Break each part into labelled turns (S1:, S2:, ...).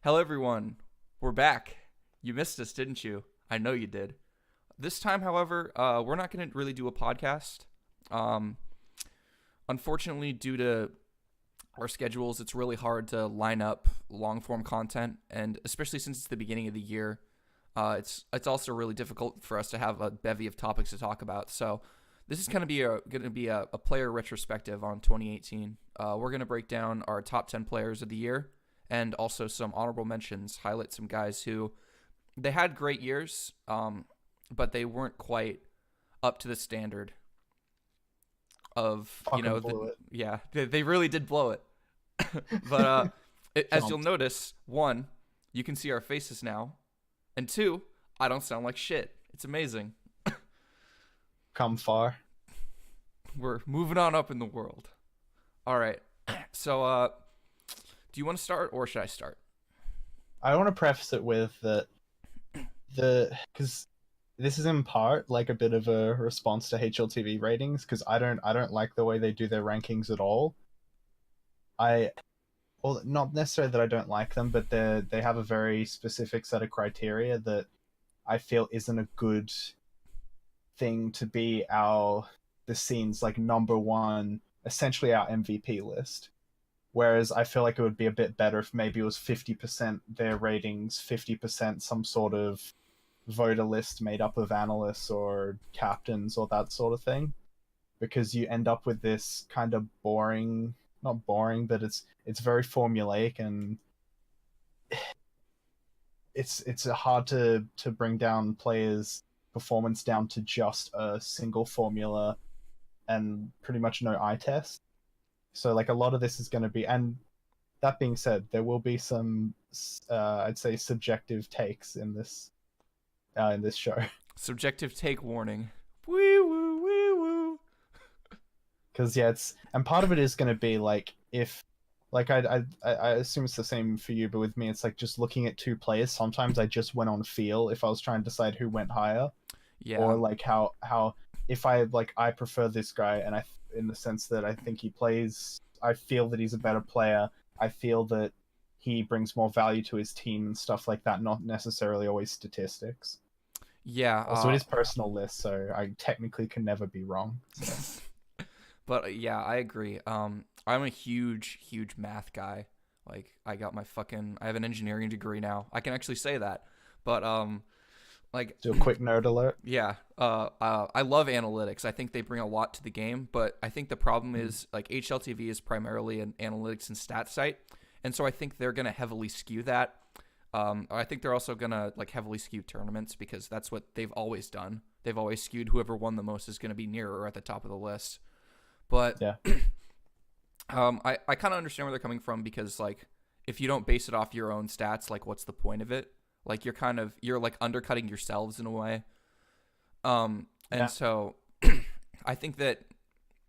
S1: Hello, everyone. We're back. You missed us, didn't you? I know you did. This time, however, we're not going to really do a podcast. Um, Unfortunately, due to our schedules, it's really hard to line up long form content, and especially since it's the beginning of the year, it's also really difficult for us to have a bevy of topics to talk about. So this is going to be a player retrospective on 2018. We're going to break down our top 10 players of the year and also some honorable mentions, highlight some guys who they had great years, but they weren't quite up to the standard of,
S2: Fucking blew it.
S1: yeah, they really did blow it. But as you'll
S2: Jumped.
S1: notice, one, you can see our faces now, and two, I don't sound like shit. It's amazing.
S2: Come far.
S1: We're moving on up in the world. All right. So, do you want to start or should I start?
S2: I want to preface it with because this is in part like a bit of a response to HLTV ratings because I don't like the way they do their rankings at all. I well, not necessarily that I don't like them, but they have a very specific set of criteria that I feel isn't a good thing to be the scene's like number one, essentially our MVP list. Whereas I feel like it would be a bit better if maybe it was 50% their ratings, 50% some sort of voter list made up of analysts or captains or that sort of thing. Because you end up with this kind of boring, not boring, but it's very formulaic and it's hard to bring down players' performance down to just a single formula and pretty much no eye test. So like a lot of this is going to be, and that being said, there will be some I'd say subjective takes in this show
S1: Subjective take warning. Wee woo, wee woo.
S2: because yeah, it's and part of it is going to be like if like I assume it's the same for you, but with me it's like just looking at two players. Sometimes I just went on feel if I was trying to decide who went higher,
S1: Yeah.
S2: or like how if I prefer this guy and in the sense that I think he plays, I feel that he's a better player. I feel that he brings more value to his team and stuff like that, not necessarily always statistics.
S1: Yeah.
S2: Also, it is personal list, so I technically can never be wrong. So.
S1: But yeah, I agree. I'm a huge math guy. Like I have an engineering degree now. I can actually say that. But like
S2: Do a quick nerd alert.
S1: yeah, I love analytics. I think they bring a lot to the game, but I think the problem is like HLTV is primarily an analytics and stat site, and so I think they're gonna heavily skew that. I think they're also gonna like heavily skew tournaments because that's what they've always done. They've always skewed whoever won the most is gonna be near or at the top of the list. But
S2: Yeah,
S1: I kind of understand where they're coming from because like if you don't base it off your own stats, like what's the point of it? Like you're like undercutting yourselves in a way. And
S2: yeah,
S1: so I think that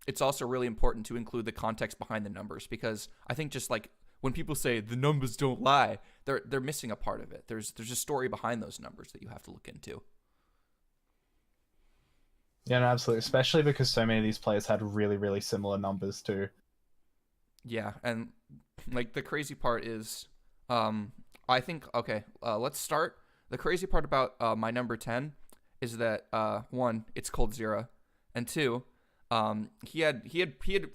S1: it's also really important to include the context behind the numbers because I think just like when people say the numbers don't lie, they're missing a part of it. There's a story behind those numbers that you have to look into.
S2: yeah, no, absolutely. Especially because so many of these players had really, really similar numbers too.
S1: Yeah, and like the crazy part is, I think okay, let's start. The crazy part about my number 10 is that one, it's Cold Zero, and two, he had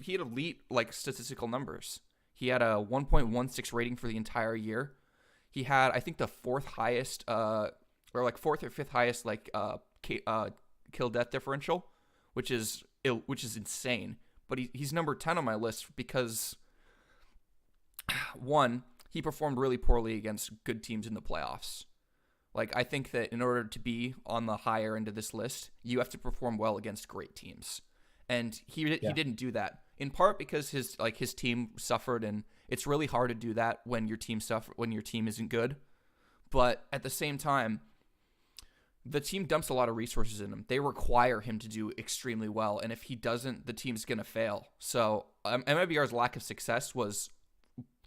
S1: elite like statistical numbers. He had a 1.16 rating for the entire year. He had I think the fourth highest, or like fourth or fifth highest like kill death differential, which is insane. But he's number 10 on my list because one, he performed really poorly against good teams in the playoffs. Like I think that in order to be on the higher end of this list, you have to perform well against great teams, and he
S2: Yeah,
S1: didn't do that. In part because his team suffered, and it's really hard to do that when your team isn't good. But at the same time, the team dumps a lot of resources in him. They require him to do extremely well, and if he doesn't, the team's gonna fail. So MIBR's lack of success was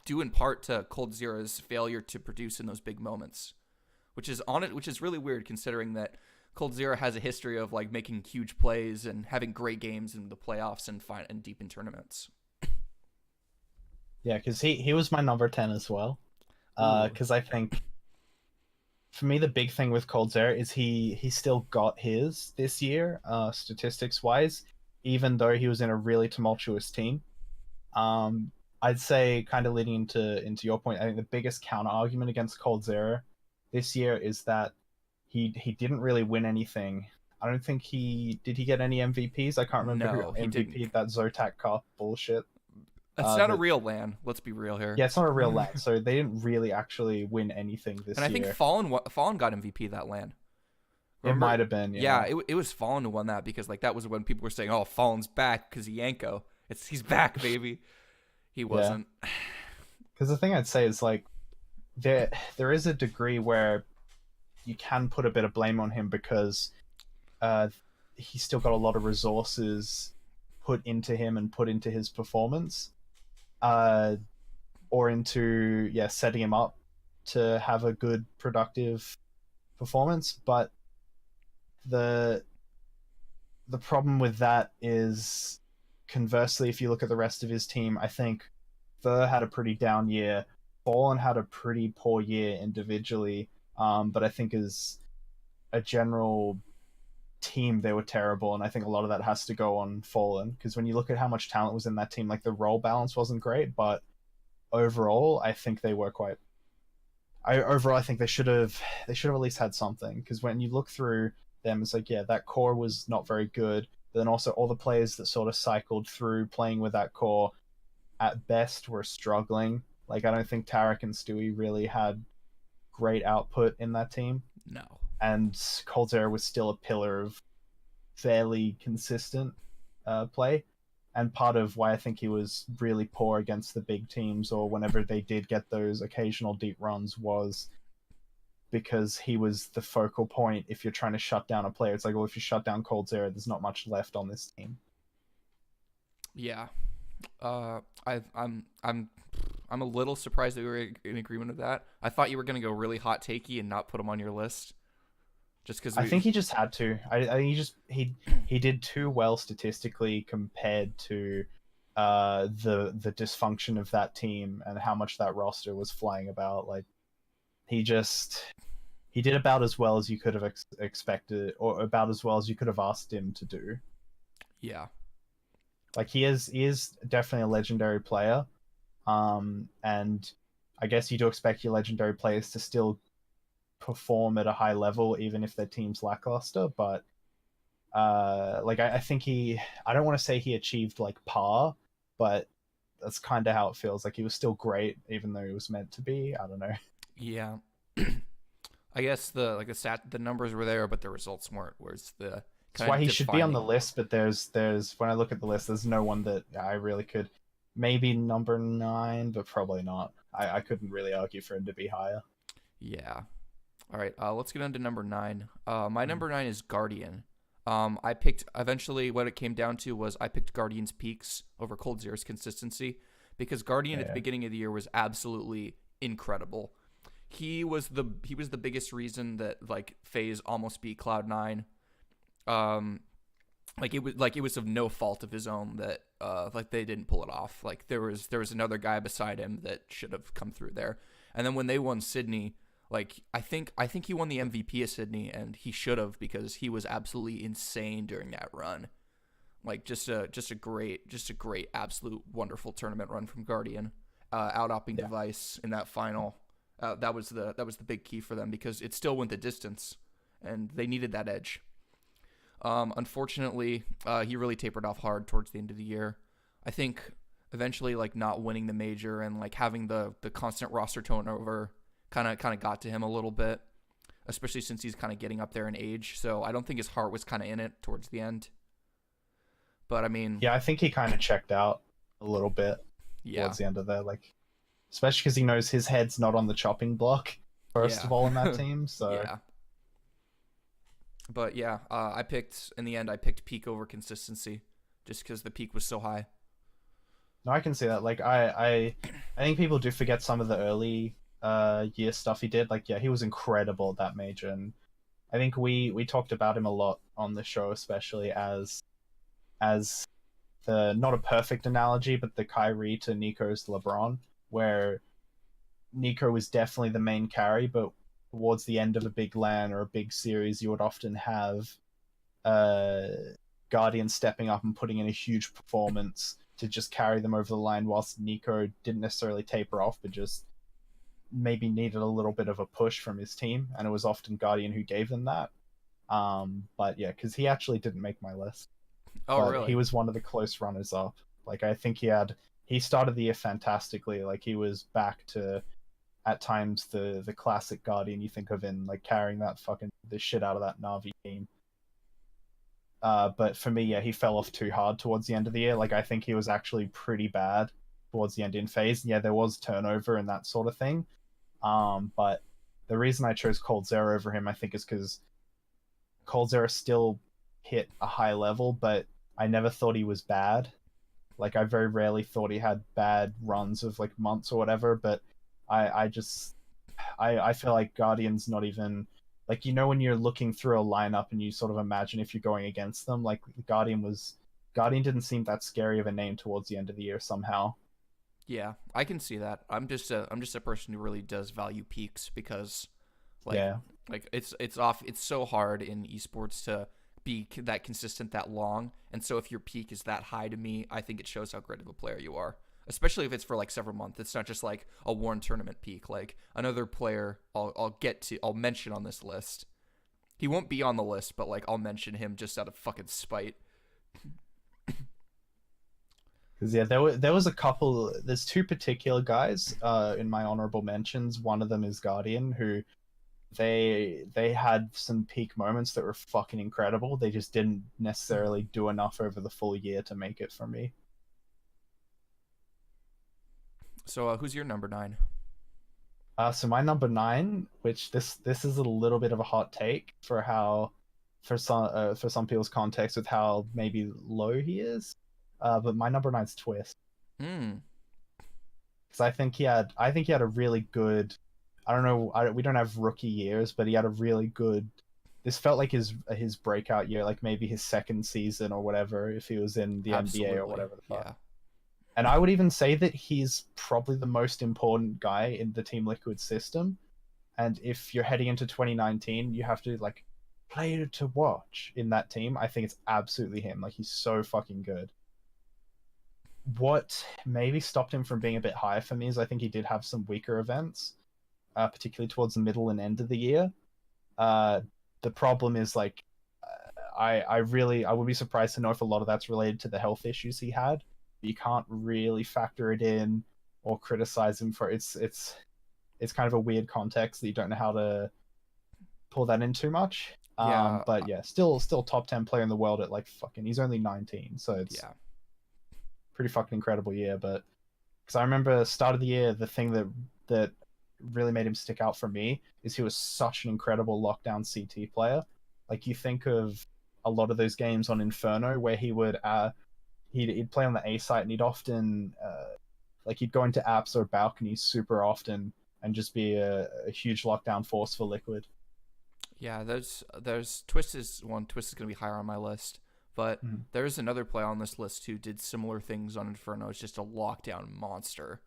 S1: due in part to Cold Zero's failure to produce in those big moments, which is really weird considering that Cold Zero has a history of like making huge plays and having great games in the playoffs and deep in tournaments.
S2: yeah, because he was my number 10 as well.
S1: Ooh,
S2: Because I think for me the big thing with Coldzera is he still got his this year, statistics wise, even though he was in a really tumultuous team. Um, I'd say kind of leading into your point, I think the biggest counter argument against Coldzera this year is that he didn't really win anything. I don't think he get any MVPs. I can't remember who
S1: no, he didn't.
S2: MVP'd that Zotac Cup bullshit.
S1: It's not a
S2: That
S1: real LAN. Let's be real here.
S2: Yeah, it's not a real LAN, so they didn't really actually win anything
S1: And
S2: this
S1: I think
S2: year.
S1: Fallen got MVP that LAN.
S2: It
S1: Remember?
S2: might have been,
S1: Yeah,
S2: yeah.
S1: it was Fallen who won that because like that was when people were saying, "Oh, Fallen's back because Yanko." He's back, baby. He
S2: Yeah.
S1: wasn't.
S2: Because the thing I'd say is like there is a degree where you can put a bit of blame on him because uh he's still got a lot of resources put into him and put into his performance. Or into setting him up to have a good productive performance. But the the problem with that is conversely, if you look at the rest of his team, I think Fur had a pretty down year. Fallen had a pretty poor year individually, but I think as a general team, they were terrible, and I think a lot of that has to go on Fallen because when you look at how much talent was in that team, like the role balance wasn't great, but overall, I think they were quite. I think they should have at least had something because when you look through them, it's like that core was not very good. But then also all the players that sort of cycled through playing with that core at best were struggling. Like I don't think Tarek and Stewie really had great output in that team,
S1: No.
S2: and Coldzera was still a pillar of fairly consistent play. And part of why I think he was really poor against the big teams or whenever they did get those occasional deep runs was because he was the focal point. If you're trying to shut down a player, it's like, well, if you shut down Coldzera, there's not much left on this team.
S1: Yeah. I'm a little surprised that we were in agreement with that. I thought you were gonna go really hot takey and not put him on your list, just because
S2: I
S1: we.
S2: think he just had to. I think he did too well statistically compared to the dysfunction of that team and how much that roster was flying about. Like he just he did about as well as you could have expected, or about as well as you could have asked him to do.
S1: Yeah.
S2: Like he is definitely a legendary player, and I guess you do expect your legendary players to still perform at a high level even if their team's lackluster. But like I think I don't want to say he achieved like par, but that's kind of how it feels. Like he was still great even though he was meant to be. I don't know.
S1: Yeah. I guess the numbers were there, but the results weren't. Where's the
S2: That's
S1: kind
S2: why
S1: of
S2: he should be on the
S1: defining?
S2: list. But there's when I look at the list, there's no one that I really could. Maybe number 9, but probably not. I couldn't really argue for him to be higher.
S1: Yeah. All right. Let's get on to number 9. My
S2: Mm.
S1: number 9 is Guardian. I picked eventually what it came down to was I picked Guardian's peaks over Cold Zero's consistency because Guardian at the
S2: Yeah,
S1: beginning of the year was absolutely incredible. He was the biggest reason that like FaZe almost beat Cloud9. Um, like it was of no fault of his own that like they didn't pull it off. Like there was another guy beside him that should have come through there. And then when they won Sydney, like I think he won the MVP of Sydney and he should have because he was absolutely insane during that run. Like just a great absolute wonderful tournament run from Guardian. Out-opping
S2: yeah,
S1: Device in that final. That was the big key for them because it still went the distance and they needed that edge. Unfortunately, he really tapered off hard towards the end of the year. I think eventually, like not winning the major and like having the constant roster turnover kind of got to him a little bit, especially since he's kind of getting up there in age. So I don't think his heart was kind of in it towards the end. But I mean,
S2: yeah. I think he kind of checked out a little bit
S1: yeah,
S2: towards the end of there, like especially because he knows his head's not on the chopping block. First
S1: yeah,
S2: of all, in that team, so
S1: yeah. But yeah, I picked in the end. I picked peak over consistency, just because the peak was so high.
S2: no, I can see that. Like I think people do forget some of the early year stuff he did. Like he was incredible at that major, and I think we talked about him a lot on the show, especially as the not a perfect analogy, but the Kyrie to Nico's LeBron, where Nico was definitely the main carry, but towards the end of a big LAN or a big series, you would often have uh, Guardian stepping up and putting in a huge performance to just carry them over the line, whilst Nico didn't necessarily taper off, but just maybe needed a little bit of a push from his team, and it was often Guardian who gave them that. But yeah, because he actually didn't make my list,
S1: Oh,
S2: but he
S1: really?
S2: was one of the close runners up. Like I think he started the year fantastically. Like he was back to at times the classic Guardian you think of in like carrying that fucking the shit out of that Navi team. But for me, yeah, he fell off too hard towards the end of the year. Like I think he was actually pretty bad towards the end in phase. And yeah, there was turnover and that sort of thing. But the reason I chose Cold Zero over him, I think, is because Cold Zero still hit a high level, but I never thought he was bad. Like I very rarely thought he had bad runs of like months or whatever. But I just I feel like Guardian's not even like when you're looking through a lineup and you sort of imagine if you're going against them, like Guardian didn't seem that scary of a name towards the end of the year somehow.
S1: Yeah, I can see that. I'm just a person who really does value peaks because like
S2: Yeah.
S1: it's so hard in esports to be that consistent that long. And so if your peak is that high to me, I think it shows how great of a player you are. Especially if it's for like several months. It's not just like a one tournament peak. Like another player I'll mention on this list. He won't be on the list, but like I'll mention him just out of fucking spite.
S2: Because yeah, there was a couple. There's two particular guys in my honorable mentions. One of them is Guardian, who they had some peak moments that were fucking incredible. They just didn't necessarily do enough over the full year to make it for me.
S1: So who's your number 9?
S2: So my number nine, which this is a little bit of a hot take for how for some people's context with how maybe low he is. But my number nine's Twist,
S1: Hmm.
S2: because I think he had a really good. I don't know. We don't have rookie years, but he had a really good. This felt like his breakout year, like maybe his second season or whatever, if he was in the NBA or
S1: Absolutely.
S2: whatever the fuck.
S1: Yeah.
S2: And I would even say that he's probably the most important guy in the Team Liquid system. And if you're heading into 2019, you have to like player to watch in that team. I think it's absolutely him. Like he's so fucking good. What maybe stopped him from being a bit higher for me is I think he did have some weaker events, particularly towards the middle and end of the year. Uh, the problem is like I would be surprised to know if a lot of that's related to the health issues he had. You can't really factor it in or criticize him for it's kind of a weird context that you don't know how to pull that in too much.
S1: Yeah.
S2: But yeah, still top 10 player in the world at like fucking he's only 19, so it's
S1: Yeah.
S2: pretty fucking incredible year. But because I remember start of the year, the thing that really made him stick out for me is he was such an incredible lockdown CT player. Like you think of a lot of those games on Inferno where he'd play on the A site and he'd often like he'd go into apps or balconies super often and just be a huge lockdown force for Liquid.
S1: Yeah, there's Twist is one. Twist is gonna be higher on my list, but
S2: Mhm.
S1: there's another player on this list who did similar things on Inferno. It's just a lockdown monster,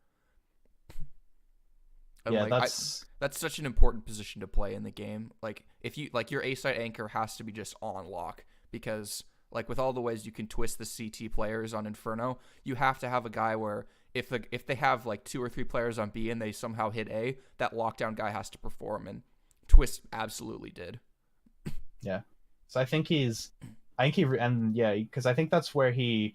S1: and
S2: Yeah,
S1: like that's such an important position to play in the game. Like if you like your A side anchor has to be just on lock because like with all the ways you can twist the CT players on Inferno, you have to have a guy where if they have like two or three players on B and they somehow hit A, that lockdown guy has to perform, and Twist absolutely did.
S2: yeah. So I think and yeah, because I think that's where he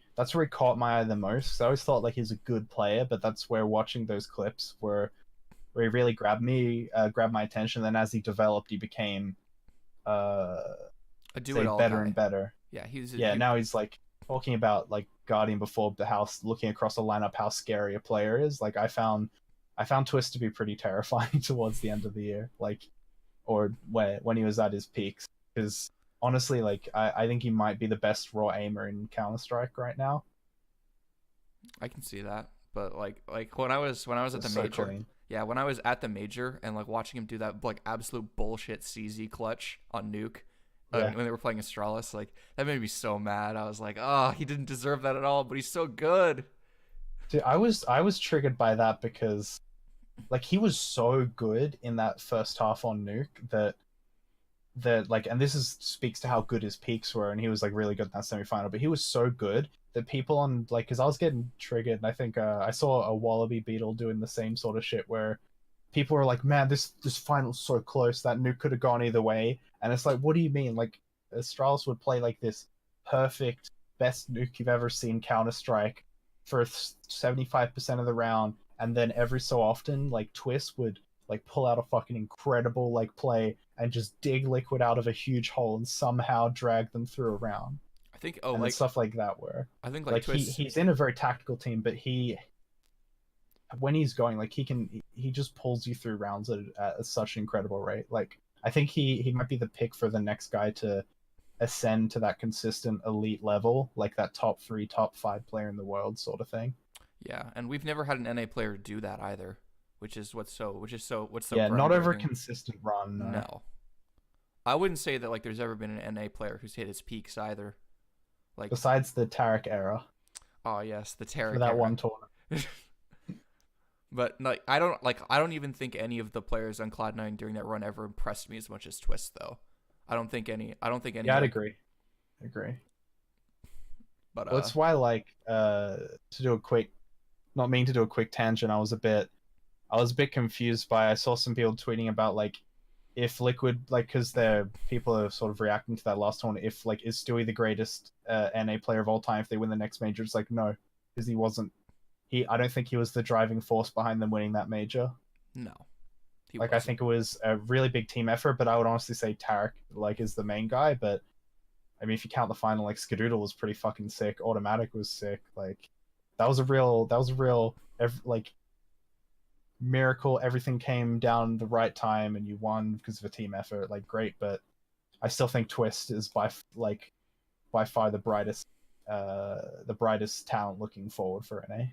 S2: caught my eye the most. 'Cause I always thought like he's a good player, but that's where watching those clips where he really grabbed my attention. Then as he developed, he became uh
S1: A do
S2: say
S1: it all
S2: better
S1: guy.
S2: and better.
S1: Yeah,
S2: Yeah, now he's like talking about like Guardian before the house, looking across the lineup, how scary a player is. Like I found Twist to be pretty terrifying towards the end of the year, like or where when he was at his peaks. Because honestly, like I think he might be the best raw aimer in Counter Strike right now.
S1: I can see that. But like when I was at the
S2: Just so
S1: major,
S2: clean.
S1: yeah, when I was at the major and like watching him do that like absolute bullshit CZ clutch on Nuke.
S2: Yeah.
S1: When they were playing Astralis, like that made me so mad. I was like, "Oh, he didn't deserve that at all, but he's so good."
S2: Dude, I was triggered by that because like he was so good in that first half on Nuke that like, and this is speaks to how good his peaks were, and he was like really good in that semifinal. But he was so good that people on like, because I was getting triggered, and I think I saw a Wallaby Beetle doing the same sort of shit where people were like, "Man, this final's so close that Nuke could have gone either way," and it's like, what do you mean? Like, Astralis would play like this perfect best Nuke you've ever seen Counter Strike for 75% of the round, and then every so often, like Twist would like pull out a fucking incredible like play and just dig Liquid out of a huge hole and somehow drag them through a round.
S1: I think
S2: And then stuff like that where
S1: I think like
S2: like
S1: Twist.
S2: he's in a very tactical team, but he when he's going like he just pulls you through rounds at such an incredible rate. Like I think he might be the pick for the next guy to ascend to that consistent elite level, like that top 3, top 5 player in the world sort of thing.
S1: Yeah, and we've never had an NA player do that either, what's so
S2: Yeah, not over a
S1: groundbreaking.
S2: consistent run. No.
S1: No, I wouldn't say that like there's ever been an NA player who's hit his peaks either. Like,
S2: Besides the Tarek era
S1: oh yes, the
S2: for
S1: Tarek
S2: that
S1: era.
S2: one tournament.
S1: But like I don't even think any of the players on Cloud9 during that run ever impressed me as much as Twist though. I don't think any
S2: Yeah, I'd
S1: like,
S2: agree. Agree.
S1: but
S2: Well, that's why like to do a quick, not mean to do a quick tangent. I was a bit confused by I saw some people tweeting about like if Liquid like because they're people are sort of reacting to that last one. If like is Stewie the greatest NA player of all time if they win the next major? It's like no, because he wasn't. I don't think he was the driving force behind them winning that major.
S1: no. He
S2: Like I
S1: wasn't.
S2: think it was a really big team effort, but I would honestly say Tarek like is the main guy. But I mean, if you count the final, like Skadoodle was pretty fucking sick. Automatic was sick. Like that was a real like miracle. Everything came down the right time, and you won because of a team effort. Like great, but I still think Twist is by far the brightest talent looking forward for NA.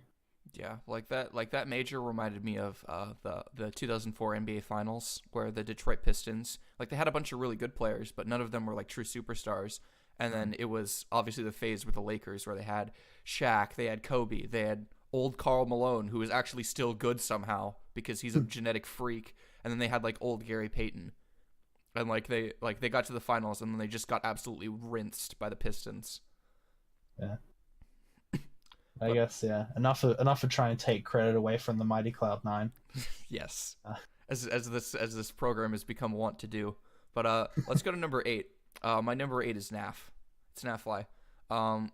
S1: Yeah, like that major reminded me of the 2004 NBA Finals where the Detroit Pistons like they had a bunch of really good players, but none of them were like true superstars. And then it was obviously the phase with the Lakers where they had Shaq, they had Kobe, they had old Karl Malone who is actually still good somehow because he's a genetic freak, and then they had like old Gary Payton. And they got to the finals and then they just got absolutely rinsed by the Pistons.
S2: Yeah. I
S1: But
S2: guess yeah. Enough of trying to take credit away from the mighty Cloud9.
S1: yes, as this program has become wont to do. But let's go to number 8. My number 8 is Naf. It's Nafly. Um,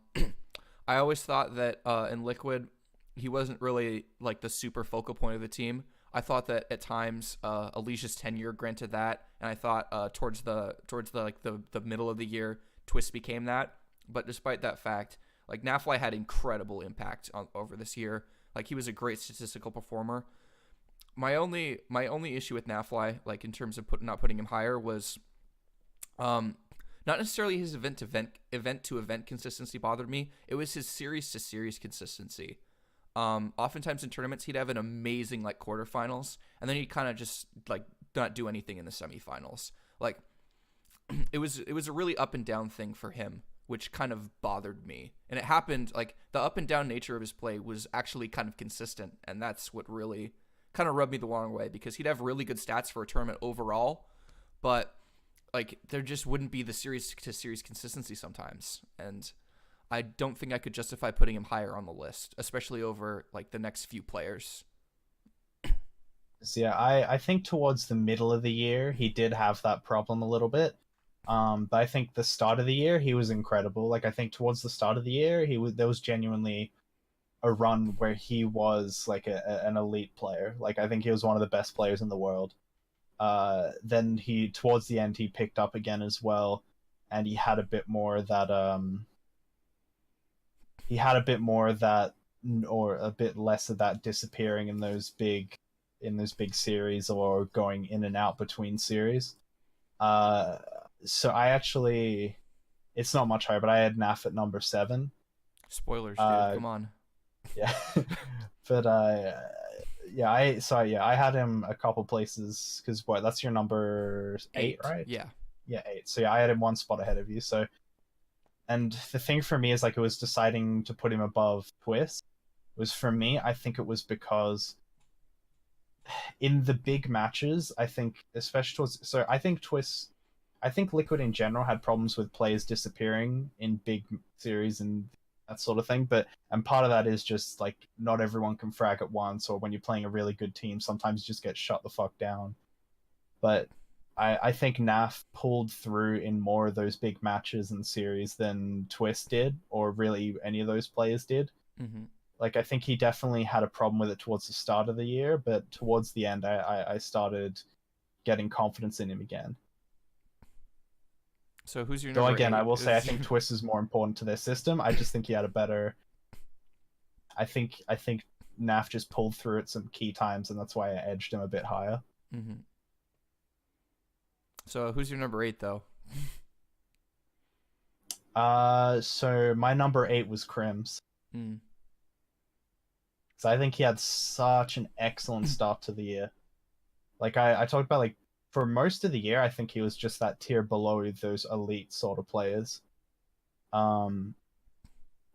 S1: I always thought that in Liquid, he wasn't really like the super focal point of the team. I thought that at times Alicia's tenure granted that, and I thought towards the like the middle of the year, Twist became that. But despite that fact, like Nafly had incredible impact over this year. Like he was a great statistical performer. My only issue with Nafly, like in terms of not putting him higher, was um, not necessarily his event to event consistency bothered me. It was his series to series consistency. Oftentimes in tournaments he'd have an amazing like quarterfinals, and then he'd kind of just like not do anything in the semifinals. Like it was a really up and down thing for him, which kind of bothered me. And it happened like the up and down nature of his play was actually kind of consistent, and that's what really kind of rubbed me the wrong way because he'd have really good stats for a tournament overall, but like there just wouldn't be the series to series consistency sometimes. And I don't think I could justify putting him higher on the list, especially over like the next few players.
S2: So yeah, I think towards the middle of the year he did have that problem a little bit. But I think the start of the year he was incredible. Like I think towards the start of the year there was genuinely a run where he was like an elite player. Like I think he was one of the best players in the world. Then he towards the end he picked up again as well, and he had a bit more of that or a bit less of that disappearing in those big series or going in and out between series. Uh, so I actually it's not much higher, but I had NAF at number 7.
S1: Spoilers, dude.
S2: Uh,
S1: Come on.
S2: yeah, but I had him a couple places because what that's your number 8,
S1: 8.
S2: right?
S1: Yeah.
S2: Yeah, 8. So yeah, I had him one spot ahead of you. So and the thing for me is like it was deciding to put him above Twist was for me. I think it was because in the big matches, I think, especially towards, so I think I think Liquid in general had problems with players disappearing in big series and that sort of thing. But and part of that is just like not everyone can frag at once, or when you're playing a really good team, sometimes you just get shut the fuck down. But I think NAF pulled through in more of those big matches and series than Twist did, or really any of those players did.
S1: Hmm.
S2: Like I think he definitely had a problem with it towards the start of the year, but towards the end, I started getting confidence in him again.
S1: So who's your
S2: Though
S1: number
S2: again, I
S1: eight?
S2: will say I think Twist is more important to their system. I just think he had a better. I think Naf just pulled through at some key times, and that's why I edged him a bit higher.
S1: Hmm. So who's your number eight though?
S2: So my number 8 was Crims.
S1: Mm.
S2: So I think he had such an excellent start to the year. Like I talked about, like for most of the year, I think he was just that tier below those elite sort of players. Um,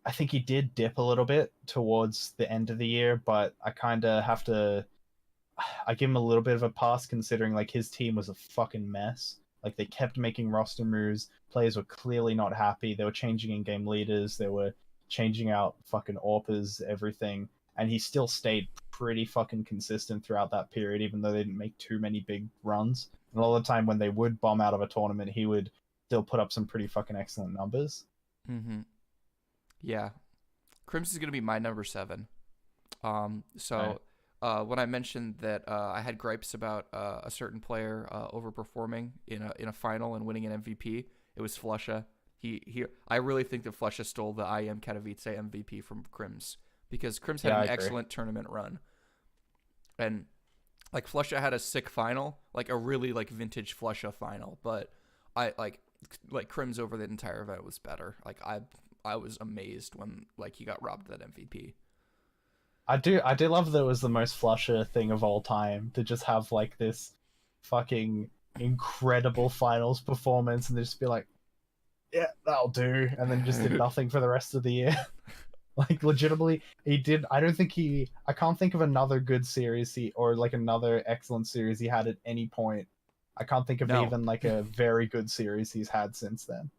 S2: I think he did dip a little bit towards the end of the year, but I kind of have to. I give him a little bit of a pass considering like his team was a fucking mess. Like they kept making roster moves. Players were clearly not happy. They were changing in-game leaders. They were changing out fucking AWPers, everything, and he still stayed pretty fucking consistent throughout that period, even though they didn't make too many big runs. And all the time when they would bomb out of a tournament, he would still put up some pretty fucking excellent numbers.
S1: Hmm. Yeah, Crims is gonna be my number seven.
S2: Right.
S1: So when I mentioned that I had gripes about a certain player overperforming in a final and winning an MVP, it was Flusha. I really think that Flusha stole the IM Katowice MVP from Crims because Crims had
S2: Yeah,
S1: an
S2: I agree.
S1: excellent tournament run, and like Flusha had a sick final, like a really like vintage Flusha final, but I like Crims over the entire event was better. Like I was amazed when like he got robbed of that MVP.
S2: I do love that it was the most flusher thing of all time to just have like this fucking incredible finals performance and just be like, yeah, that'll do, and then just did nothing for the rest of the year. Like legitimately, he did. I don't think he. I can't think of another good series he or like another excellent series he had at any point. I can't think of
S1: No,
S2: even like a very good series he's had since then.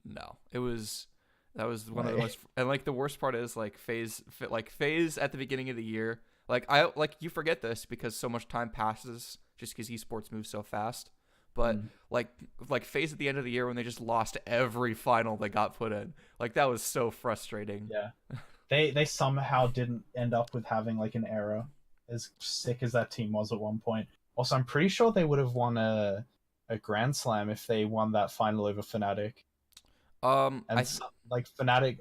S1: no, it was that was one of the
S2: Like,
S1: most and like the worst part is like phase at the beginning of the year. Like I like you forget this because so much time passes just because esports moves so fast. But
S2: mm,
S1: like phase at the end of the year when they just lost every final they got put in, like that was so frustrating.
S2: yeah, they somehow didn't end up with having like an era as sick as that team was at one point. Also, I'm pretty sure they would have won a Grand Slam if they won that final over Fnatic.
S1: I
S2: And like Fnatic,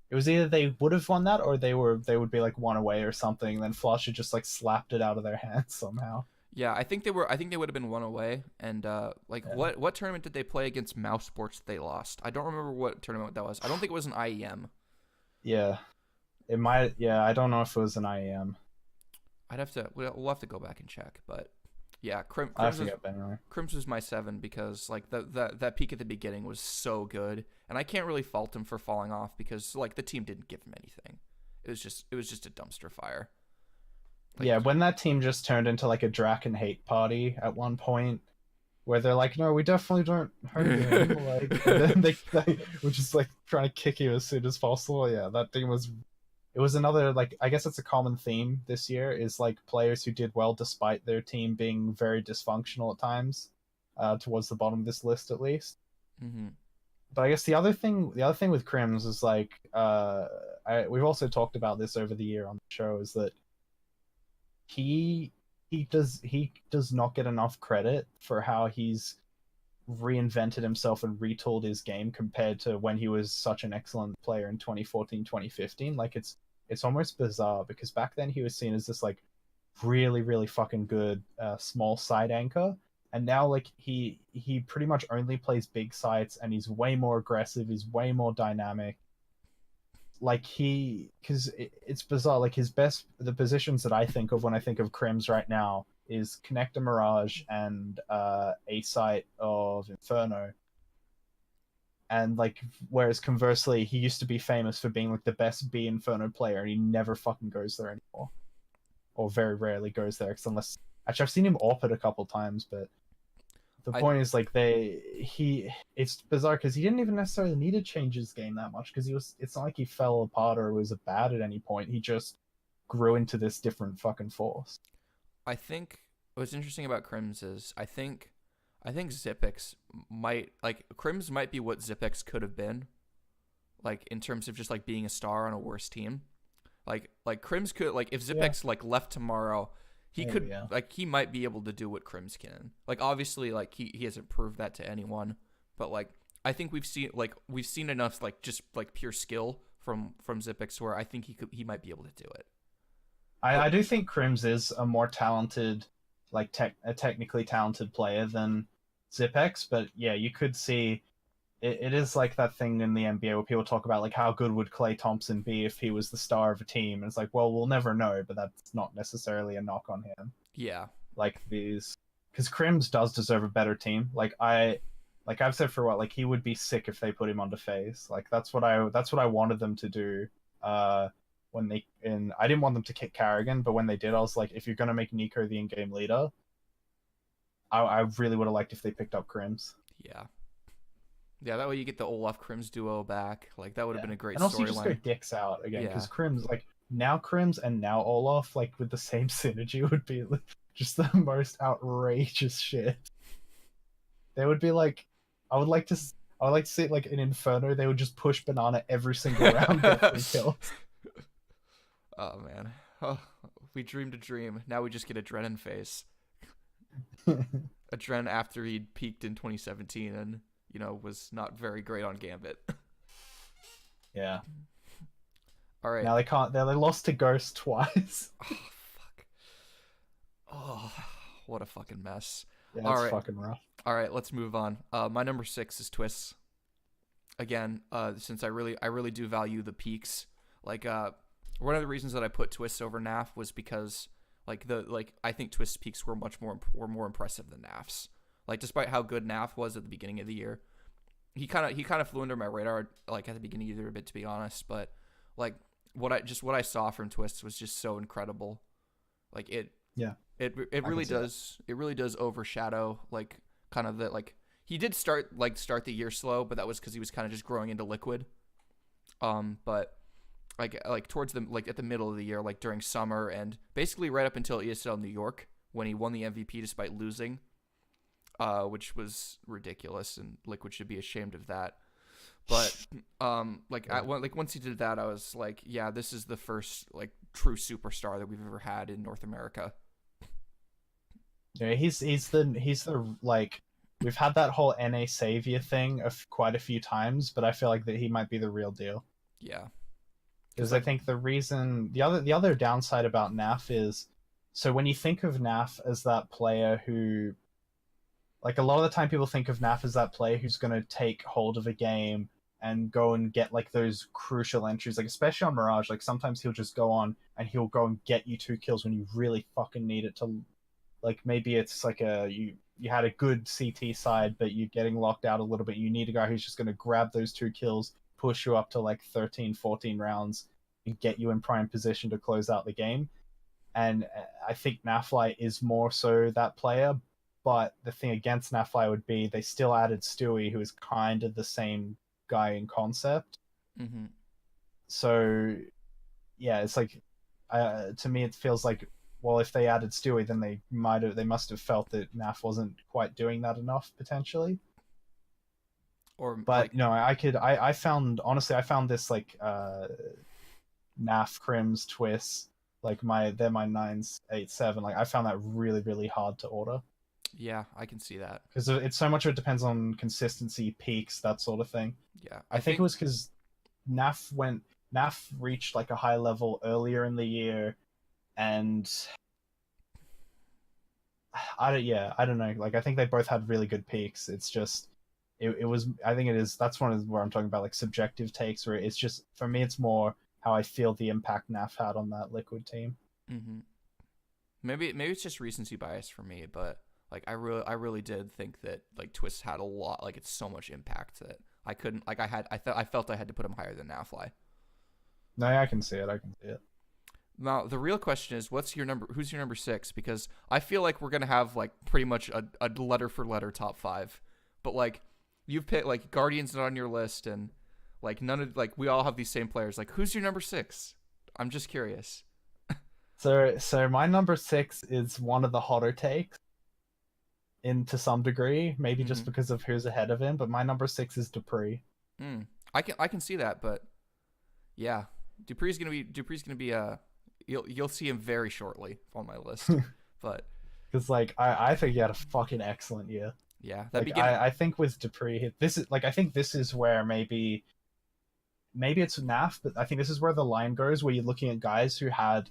S2: it was either they would have won that or they would be like one away or something. And then Flush had just like slapped it out of their hands somehow.
S1: Yeah, I think they were. I think they would have been one away. And like,
S2: Yeah,
S1: what tournament did they play against Mouse Sports? They lost. I don't remember what tournament that was. I don't think it was an IEM.
S2: yeah, it might. Yeah, I don't know if it was an IEM.
S1: I'd have to. We'll have to go back and check. But yeah,
S2: I forget, but anyway.
S1: Crims was my seven because like that peak at the beginning was so good, and I can't really fault him for falling off because like the team didn't give him anything. It was just a dumpster fire. Like
S2: Yeah, when that team just turned into like a Draken hate party at one point, where they're like, "No, we definitely don't hate him," like, and then they were just like trying to kick you as soon as possible. Yeah, that thing was. It was another like I guess it's a common theme this year is like players who did well despite their team being very dysfunctional at times, towards the bottom of this list at least.
S1: mm-hmm.
S2: But I guess the other thing with Crims is like, we've also talked about this over the year on the show is that he he does not get enough credit for how he's reinvented himself and retooled his game compared to when he was such an excellent player in 2014 2015. Like it's almost bizarre because back then he was seen as this like really really fucking good small side anchor, and now like he pretty much only plays big sites and he's way more aggressive, he's way more dynamic. Like he because it's bizarre, like his best the positions that I think of when I think of Crims right now is connector mirage and a site of Inferno. And like whereas conversely he used to be famous for being like the best B Inferno player and he never fucking goes there anymore. or very rarely goes there. Cause unless actually, I've seen him AWP it a couple times, but the
S1: I
S2: point is like it's bizarre because he didn't even necessarily need to change his game that much because it's not like he fell apart or was bad at any point. He just grew into this different fucking force.
S1: I think what's interesting about Crims is I think Zipex might like Crims might be what Zipex could have been, like in terms of just like being a star on a worse team. Like Crims could like if
S2: Yeah.
S1: Zipex like left tomorrow, he
S2: Oh
S1: could
S2: yeah.
S1: like he might be able to do what Crims can. Like obviously like he hasn't proved that to anyone, but like I think we've seen enough like just like pure skill from Zipex where I think he might be able to do it. But
S2: I do think Crims is a more talented, like a technically talented player than Zipex, but yeah, you could see it is like that thing in the NBA where people talk about like how good would Klay Thompson be if he was the star of a team. And it's like, well, we'll never know, but that's not necessarily a knock on him.
S1: yeah,
S2: Like these, because Crims does deserve a better team. Like I've said for a while, like he would be sick if they put him onto FaZe. Like that's what I wanted them to do. When I didn't want them to kick Carrigan, but when they did, I was like, if you're gonna make Nico the in-game leader, I really would have liked if they picked up Crims.
S1: yeah. Yeah, that way you get the Olaf Crims duo back. Like that would have
S2: Yeah.
S1: been a great
S2: And also you just go
S1: storyline.
S2: dicks out again
S1: Yeah.
S2: because Crims like now Crims and now Olaf like with the same synergy would be like, just the most outrageous shit. They would be like, I would like to I would like to see it like in Inferno. They would just push Banana every single round, get 3 kills.
S1: Oh man. Oh, we dreamed a dream. Now we just get a Dren in face. A Dren after he'd peaked in 2017 and was not very great on Gambit.
S2: Yeah.
S1: All right.
S2: Now they can't. They lost to Ghost twice.
S1: Oh fuck. Oh, what a fucking mess.
S2: Yeah,
S1: All
S2: it's
S1: right.
S2: fucking rough.
S1: All right, let's move on. My number 6 is Twists. Again, since I really do value the peaks. Like one of the reasons that I put Twists over NAF was because I think Twists peaks were more impressive than NAF's. Like despite how good NAF was at the beginning of the year, he kind of flew under my radar like at the beginning of the year a bit, to be honest. But like what I saw from Twists was just so incredible. Like
S2: Yeah.
S1: it
S2: I
S1: really
S2: can see that.
S1: does it really does overshadow like kind of the like he did start the year slow, but that was because he was kind of just growing into Liquid. But like towards the like at the middle of the year, like during summer and basically right up until ESL New York when he won the MVP despite losing, which was ridiculous and Liquid should be ashamed of that. But once he did that, I was like, yeah, this is the first like true superstar that we've ever had in North America.
S2: Yeah, he's the like we've had that whole NA savior thing of quite a few times, but I feel like that he might be the real deal.
S1: Yeah,
S2: Because I think the other downside about NAF is, so when you think of NAF as that player who, like a lot of the time people think of NAF as that player who's going to take hold of a game and go and get like those crucial entries, like especially on Mirage, like sometimes he'll just go on and he'll go and get you 2 kills when you really fucking need it to, like maybe it's like you had a good CT side, but you're getting locked out a little bit. You need a guy who's just going to grab those 2 kills, push you up to like 13, 14 rounds, and get you in prime position to close out the game. And I think Nafly is more so that player. But the thing against Nafly would be they still added Stewie, who is kind of the same guy in concept.
S1: mm-hmm.
S2: So, yeah, it's like, to me, it feels like, well, if they added Stewie, then they must have felt that NAF wasn't quite doing that enough potentially.
S1: Or
S2: But
S1: like
S2: no, I found honestly, I found this like NAF Crims twists like they're my 987. Like I found that really really hard to order
S1: yeah, I can see that.
S2: because it's so much of it depends on consistency, peaks, that sort of thing.
S1: Yeah,
S2: I think it was because NAF reached like a high level earlier in the year, and I don't know. Like I think they both had really good peaks. It's just it was I think it is that's one of where I'm talking about like subjective takes where it's just for me it's more how I feel the impact NAF had on that Liquid team.
S1: Mm-hmm. Maybe it's just recency bias for me, but like I really did think that like Twist had a lot, like it's so much impact that I couldn't like I felt I had to put him higher than Nafly.
S2: No, I can see it. I can see it.
S1: Now the real question is, what's your number? Who's your number six? Because I feel like we're gonna have like pretty much a letter for letter top five, but like you've picked like Guardians not on your list, and like none of like we all have these same players. Like who's your number six? I'm just curious.
S2: So my number six is one of the hotter takes in to some degree, maybe just
S1: Mm-hmm.
S2: because of who's ahead of him. But my number six is Dupree.
S1: I can see that, but yeah, Dupree's gonna be you'll see him very shortly on my list, but
S2: Because like I think he had a fucking excellent year.
S1: yeah, that
S2: Like
S1: beginning.
S2: I think with Dupree, this is like I think this is where maybe it's NAF, but I think this is where the line goes, where you're looking at guys who had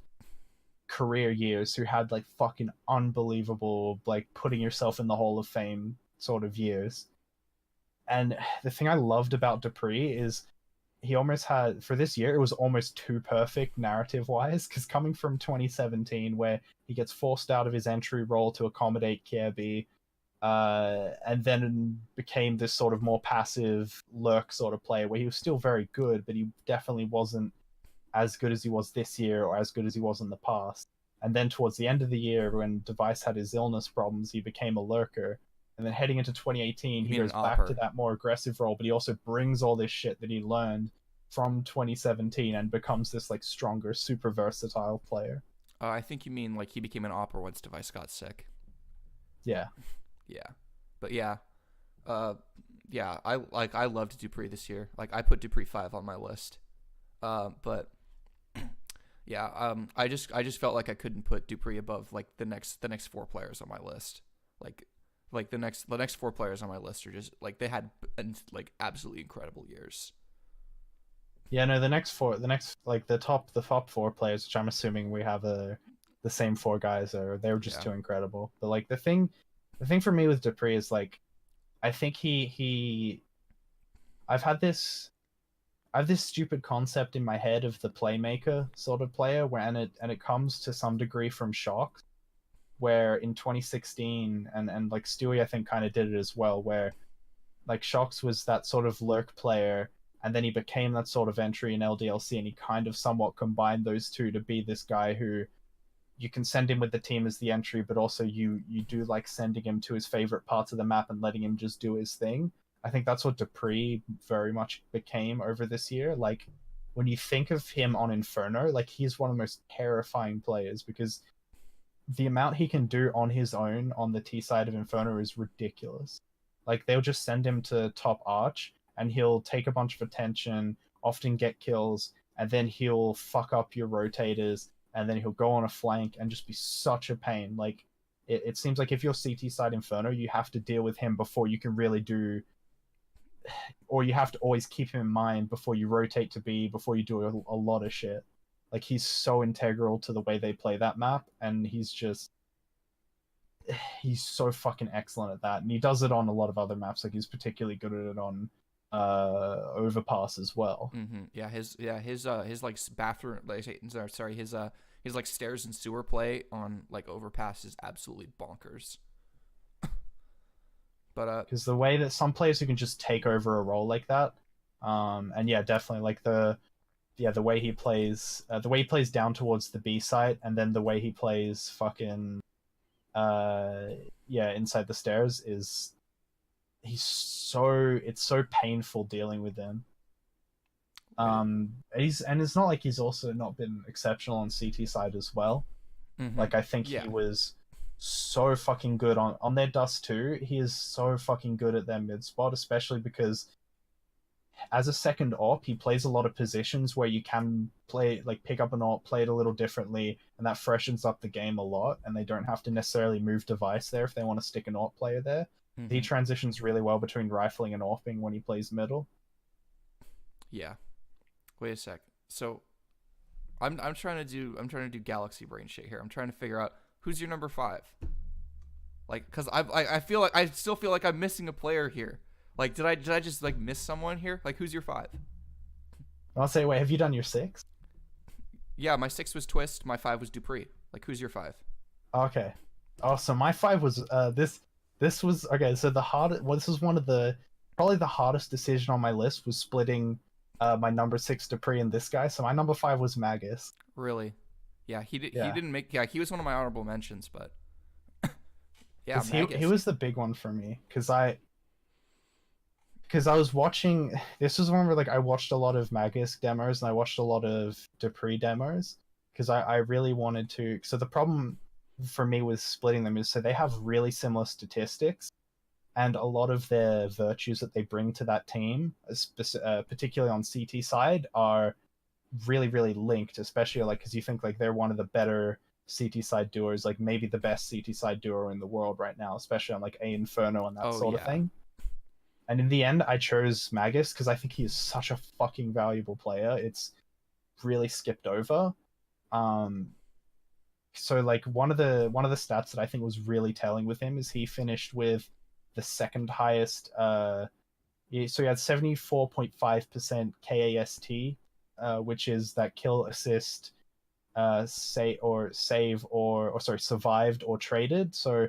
S2: career years, who had like fucking unbelievable, like putting yourself in the Hall of Fame sort of years. And the thing I loved about Dupree is he almost had for this year it was almost too perfect narrative wise because coming from 2017 where he gets forced out of his entry role to accommodate Kirby, and then became this sort of more passive lurk sort of player where he was still very good, but he definitely wasn't as good as he was this year or as good as he was in the past. And then towards the end of the year, when Device had his illness problems, he became a lurker. And then heading into 2018,
S1: You
S2: he
S1: mean an
S2: goes back to
S1: opper?
S2: that more aggressive role, but he also brings all this shit that he learned from 2017 and becomes this like stronger, super versatile player.
S1: I think you mean like he became an opper once Device got sick.
S2: Yeah.
S1: Yeah, but yeah, uh, yeah. I loved Dupree this year. Like I put Dupree five on my list. But yeah, I just felt like I couldn't put Dupree above like the next four players on my list. Like the next four players on my list are just like they had like absolutely incredible years.
S2: Yeah, no, the next like the top four players, which I'm assuming we have the same four guys are they were just
S1: Yeah.
S2: too incredible. But like the thing for me with Dupree is like I think he I've had this I have this stupid concept in my head of the playmaker sort of player where and it comes to some degree from Shock, where in 2016 and like Stewie I think kind of did it as well, where like Shox was that sort of lurk player, and then he became that sort of entry in LDLC, and he kind of somewhat combined those two to be this guy who you can send him with the team as the entry, but also you do like sending him to his favorite parts of the map and letting him just do his thing. I think that's what Dupree very much became over this year. Like when you think of him on Inferno, like he's one of the most terrifying players because the amount he can do on his own on the T side of Inferno is ridiculous. Like they'll just send him to top arch and he'll take a bunch of attention, often get kills, and then he'll fuck up your rotators, and then he'll go on a flank and just be such a pain. Like it seems like if you're CT side Inferno, you have to deal with him before you can really do, or you have to always keep him in mind before you rotate to B, before you do a lot of shit. Like he's so integral to the way they play that map, and he's so fucking excellent at that, and he does it on a lot of other maps. Like he's particularly good at it on Overpass as well.
S1: His like bathroom like sorry his like stairs and sewer play on like overpass is absolutely bonkers. But
S2: Because the way that some players who can just take over a role like that, and yeah, definitely like the way he plays down towards the B site, and then the way he plays fucking uh yeah inside the stairs is it's so painful dealing with him. He's and it's not like he's also not been exceptional on CT side as well.
S1: mm-hmm.
S2: Like I think
S1: Yeah.
S2: he was so fucking good on their dust too. He is so fucking good at their mid spot, especially because as a second op, he plays a lot of positions where you can play like pick up an op, play it a little differently, and that freshens up the game a lot. And they don't have to necessarily move device there if they want to stick an op player there. He
S1: Mm-hmm.
S2: transitions really well between rifling and offing when he plays middle.
S1: Yeah. Wait a sec. So I'm trying to do galaxy brain shit here. I'm trying to figure out who's your number five. Like, cause I feel like I still feel like I'm missing a player here. Like, did I just like miss someone here? Like, who's your five?
S2: I'll say, wait, have you done your six?
S1: Yeah, my six was Twist. My five was Dupree. Like, who's your five?
S2: Okay. Oh, so my five was this. This was okay. So the hardest. Well, this was one of the probably the hardest decision on my list was splitting my number six Dupree and this guy. So my number five was Magus.
S1: Really? Yeah, he
S2: Yeah,
S1: didn't make. Yeah, he was one of my honorable mentions, but yeah,
S2: because he
S1: Magisk.
S2: was the big one for me. Because I was watching. This was one where like I watched a lot of Magisk demos and I watched a lot of Dupree demos because I really wanted to. So the problem for me with splitting them is so they have really similar statistics and a lot of their virtues that they bring to that team, particularly on CT side, are really really linked. Especially like because you think like they're one of the better CT side duos, like maybe the best CT side duo in the world right now, especially on like A Inferno and that
S1: Oh
S2: sort of
S1: yeah.
S2: thing. And in the end, I chose Magus because I think he is such a fucking valuable player. It's really skipped over. Um, so like one of the stats that I think was really telling with him is he finished with the second highest. So he had 74.5% KAST, which is that kill assist, or sorry, survived or traded. So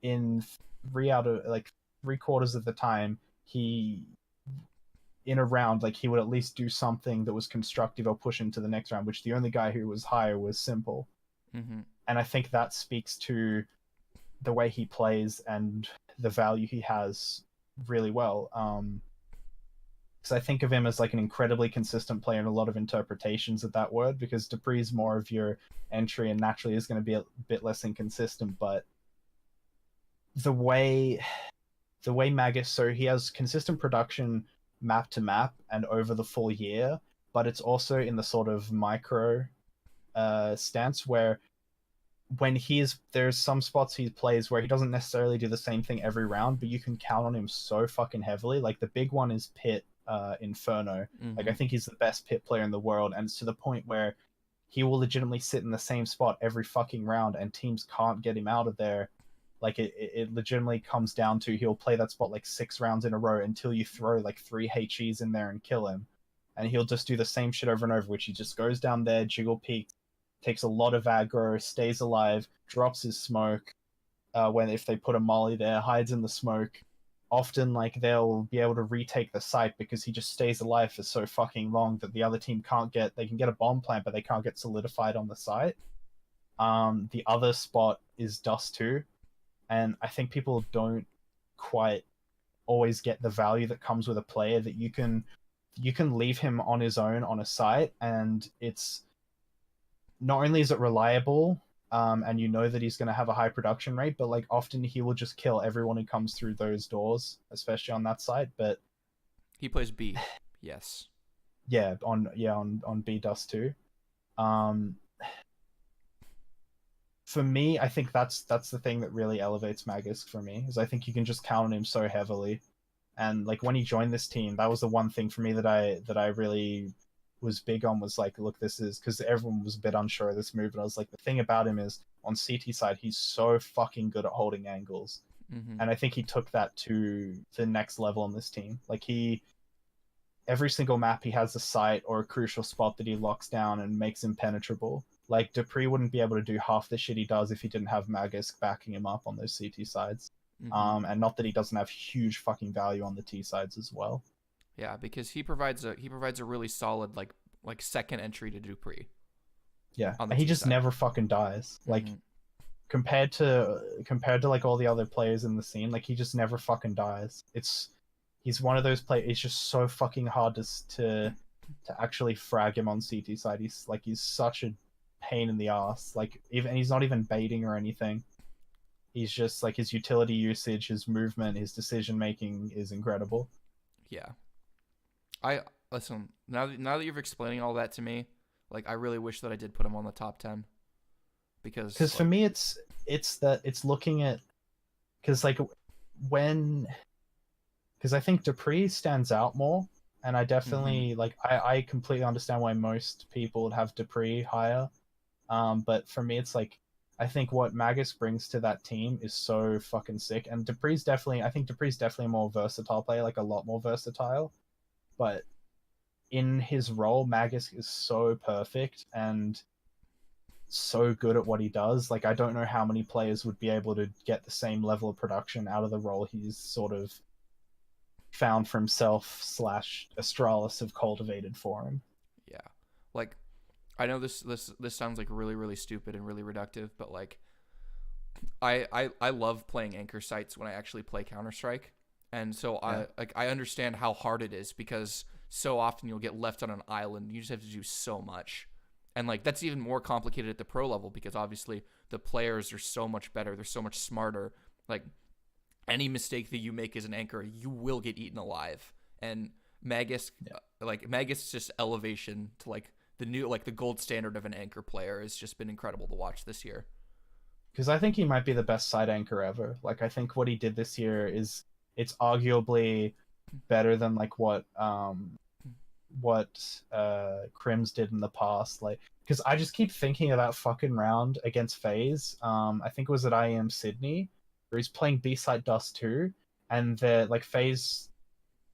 S2: in three out of like three quarters of the time, he in a round, like he would at least do something that was constructive or push into the next round, which the only guy who was higher was Simple.
S1: Mm-hmm.
S2: And I think that speaks to the way he plays and the value he has really well. Because I think of him as like an incredibly consistent player in a lot of interpretations of that word, because Dupree is more of your entry and naturally is going to be a bit less inconsistent. But the way Magus, so he has consistent production map to map and over the full year, but it's also in the sort of micro stance where when there's some spots he plays where he doesn't necessarily do the same thing every round, but you can count on him so fucking heavily. Like the big one is Pit Inferno. Like I
S1: Mm-hmm.
S2: think he's the best Pit player in the world, and it's to the point where he will legitimately sit in the same spot every fucking round, and teams can't get him out of there. Like it legitimately comes down to he'll play that spot like 6 rounds in a row until you throw like 3 HEs in there and kill him, and he'll just do the same shit over and over, which he just goes down there, jiggle peaks, takes a lot of aggro, stays alive, drops his smoke. When if they put a molly there, hides in the smoke. Often, like they'll be able to retake the site because he just stays alive for so fucking long that the other team can't get. They can get a bomb plant, but they can't get solidified on the site. The other spot is Dust 2, and I think people don't quite always get the value that comes with a player that you can leave him on his own on a site, and it's not only is it reliable, and you know that he's going to have a high production rate, but like often he will just kill everyone who comes through those doors, especially on that side. But
S1: He plays B. Yes.
S2: on B Dust too. Um, for me, I think that's the thing that really elevates Magisk for me, is I think you can just count on him so heavily. And like when he joined this team, that was the one thing for me that I really was big on, was like, look, this is because everyone was a bit unsure of this move, and I was like, the thing about him is on CT side, he's so fucking good at holding angles,
S1: Mm-hmm.
S2: and I think he took that to the next level on this team. Like every single map he has a site or a crucial spot that he locks down and makes impenetrable. Like Dupree wouldn't be able to do half the shit he does if he didn't have Magisk backing him up on those CT sides.
S1: Mm-hmm.
S2: And not that he doesn't have huge fucking value on the T sides as well.
S1: Yeah, because he provides a really solid like second entry to Dupree
S2: Yeah,
S1: on the
S2: and he
S1: T
S2: just
S1: side.
S2: never fucking dies. Like
S1: Mm-hmm.
S2: compared to like all the other players in the scene, like he just never fucking dies. He's one of those players. It's just so fucking hard to actually frag him on CT side. He's such a pain in the ass. Like even he's not even baiting or anything. He's just like his utility usage, his movement, his decision making is incredible.
S1: Yeah. I listen now that you're explaining all that to me, like I really wish that I did put him on the top 10 because
S2: Because for
S1: like
S2: me, it's looking at, because like when because I think Dupree stands out more, and I
S1: mm-hmm.
S2: definitely like I completely understand why most people would have Dupree higher. But for me, it's like I think what Magus brings to that team is so fucking sick, and I think Dupree's definitely a more versatile player, like a lot more versatile. But in his role, Magus is so perfect and so good at what he does. Like I don't know how many players would be able to get the same level of production out of the role he's sort of found for himself / Astralis have cultivated for him.
S1: Yeah. Like I know this sounds like really really stupid and really reductive, but like I love playing anchor sites when I actually play Counter Strike, and so
S2: Yeah.
S1: I understand how hard it is because so often you'll get left on an island. You just have to do so much, and like that's even more complicated at the pro level because obviously the players are so much better. They're so much smarter. Like any mistake that you make as an anchor, you will get eaten alive. And Magus,
S2: Yeah.
S1: like Magus, just elevation to like the new like the gold standard of an anchor player has just been incredible to watch this year.
S2: Because I think he might be the best side anchor ever. Like I think what he did this year is it's arguably better than like what Crims did in the past. Like because I just keep thinking of that fucking round against FaZe. I think it was at IEM Sydney where he's playing B side Dust 2, and the like FaZe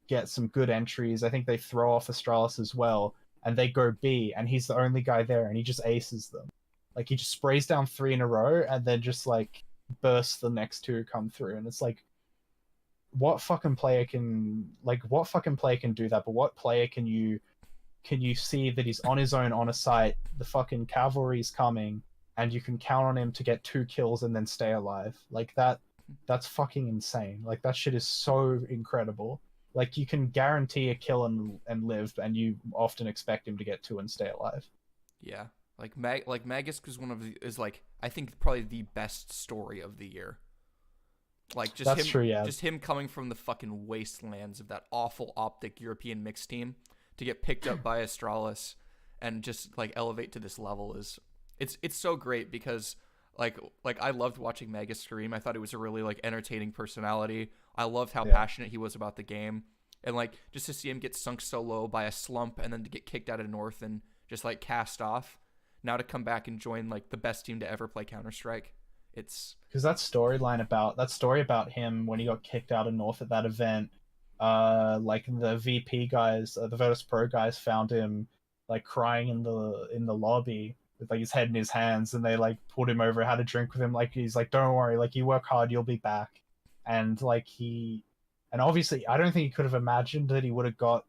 S2: get some good entries. I think they throw off Astralis as well, and they go B, and he's the only guy there, and he just aces them. Like he just sprays down three in a row, and then just like bursts the next two come through, and it's like, what fucking player can do that? But what player can you see that he's on his own on a site, the fucking cavalry's coming, and you can count on him to get 2 kills and then stay alive? Like that's fucking insane. Like that shit is so incredible. Like you can guarantee a kill and live, and you often expect him to get two and stay alive.
S1: Yeah, like Magus is one of the, is like I think probably the best story of the year. Like
S2: That's true, yeah.
S1: just him coming from the fucking wastelands of that awful optic European mixed team to get picked up by Astralis and just like elevate to this level is it's so great because like I loved watching Magus stream. I thought he was a really like entertaining personality. I loved how
S2: Yeah.
S1: passionate he was about the game. And like just to see him get sunk so low by a slump and then to get kicked out of North and just like cast off. Now to come back and join like the best team to ever play Counter Strike. It's
S2: Because that story about him when he got kicked out of North at that event, like the VP guys, the Virtus Pro guys found him like crying in the lobby with like his head in his hands, and they like pulled him over, had a drink with him, like he's like, don't worry, like you work hard, you'll be back. And like and obviously I don't think he could have imagined that he would have got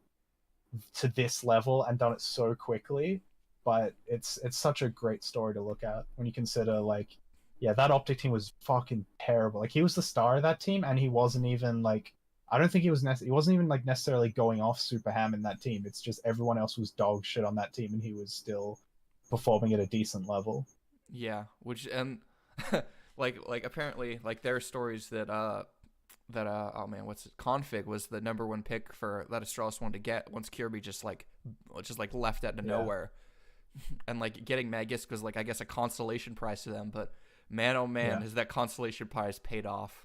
S2: to this level and done it so quickly. But it's such a great story to look at when you consider like, yeah, that optic team was fucking terrible. Like he was the star of that team, and he wasn't even like, I don't think he wasn't even like necessarily going off super ham in that team. It's just everyone else was dog shit on that team, and he was still performing at a decent level.
S1: yeah, which and like apparently like there are stories that oh man, what's it? Config was the number one pick for that Astralis wanted to get once Kirby just like left out of
S2: Yeah.
S1: nowhere. And like getting Magus was like I guess a consolation prize to them, but man oh man,
S2: Yeah.
S1: has that consolation prize paid off.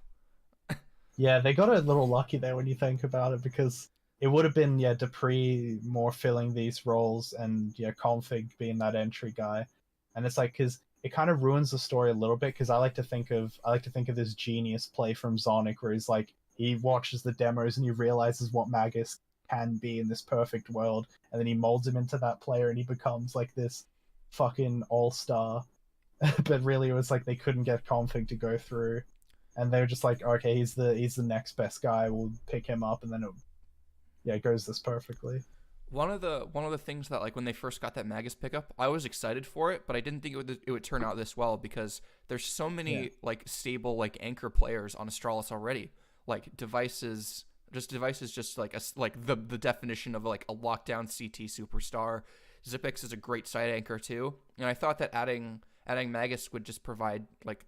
S2: Yeah, they got a little lucky there when you think about it, because it would have been, yeah, Dupree more filling these roles, and yeah, Config being that entry guy. And it's like, because it kind of ruins the story a little bit, because I like to think of this genius play from Zonic where he's like, he watches the demos and he realizes what Magus can be in this perfect world, and then he molds him into that player, and he becomes like this fucking all-star. But really it was like they couldn't get Config to go through, and they were just like, okay, he's the next best guy, we'll pick him up, and then it goes this perfectly.
S1: One of the things that like when they first got that Magus pickup, I was excited for it, but I didn't think it would turn out this well because there's so
S2: Yeah.
S1: many like stable like anchor players on Astralis already. Like devices just like like the definition of like a lockdown CT superstar. Zipix is a great side anchor too, and I thought that adding Magus would just provide like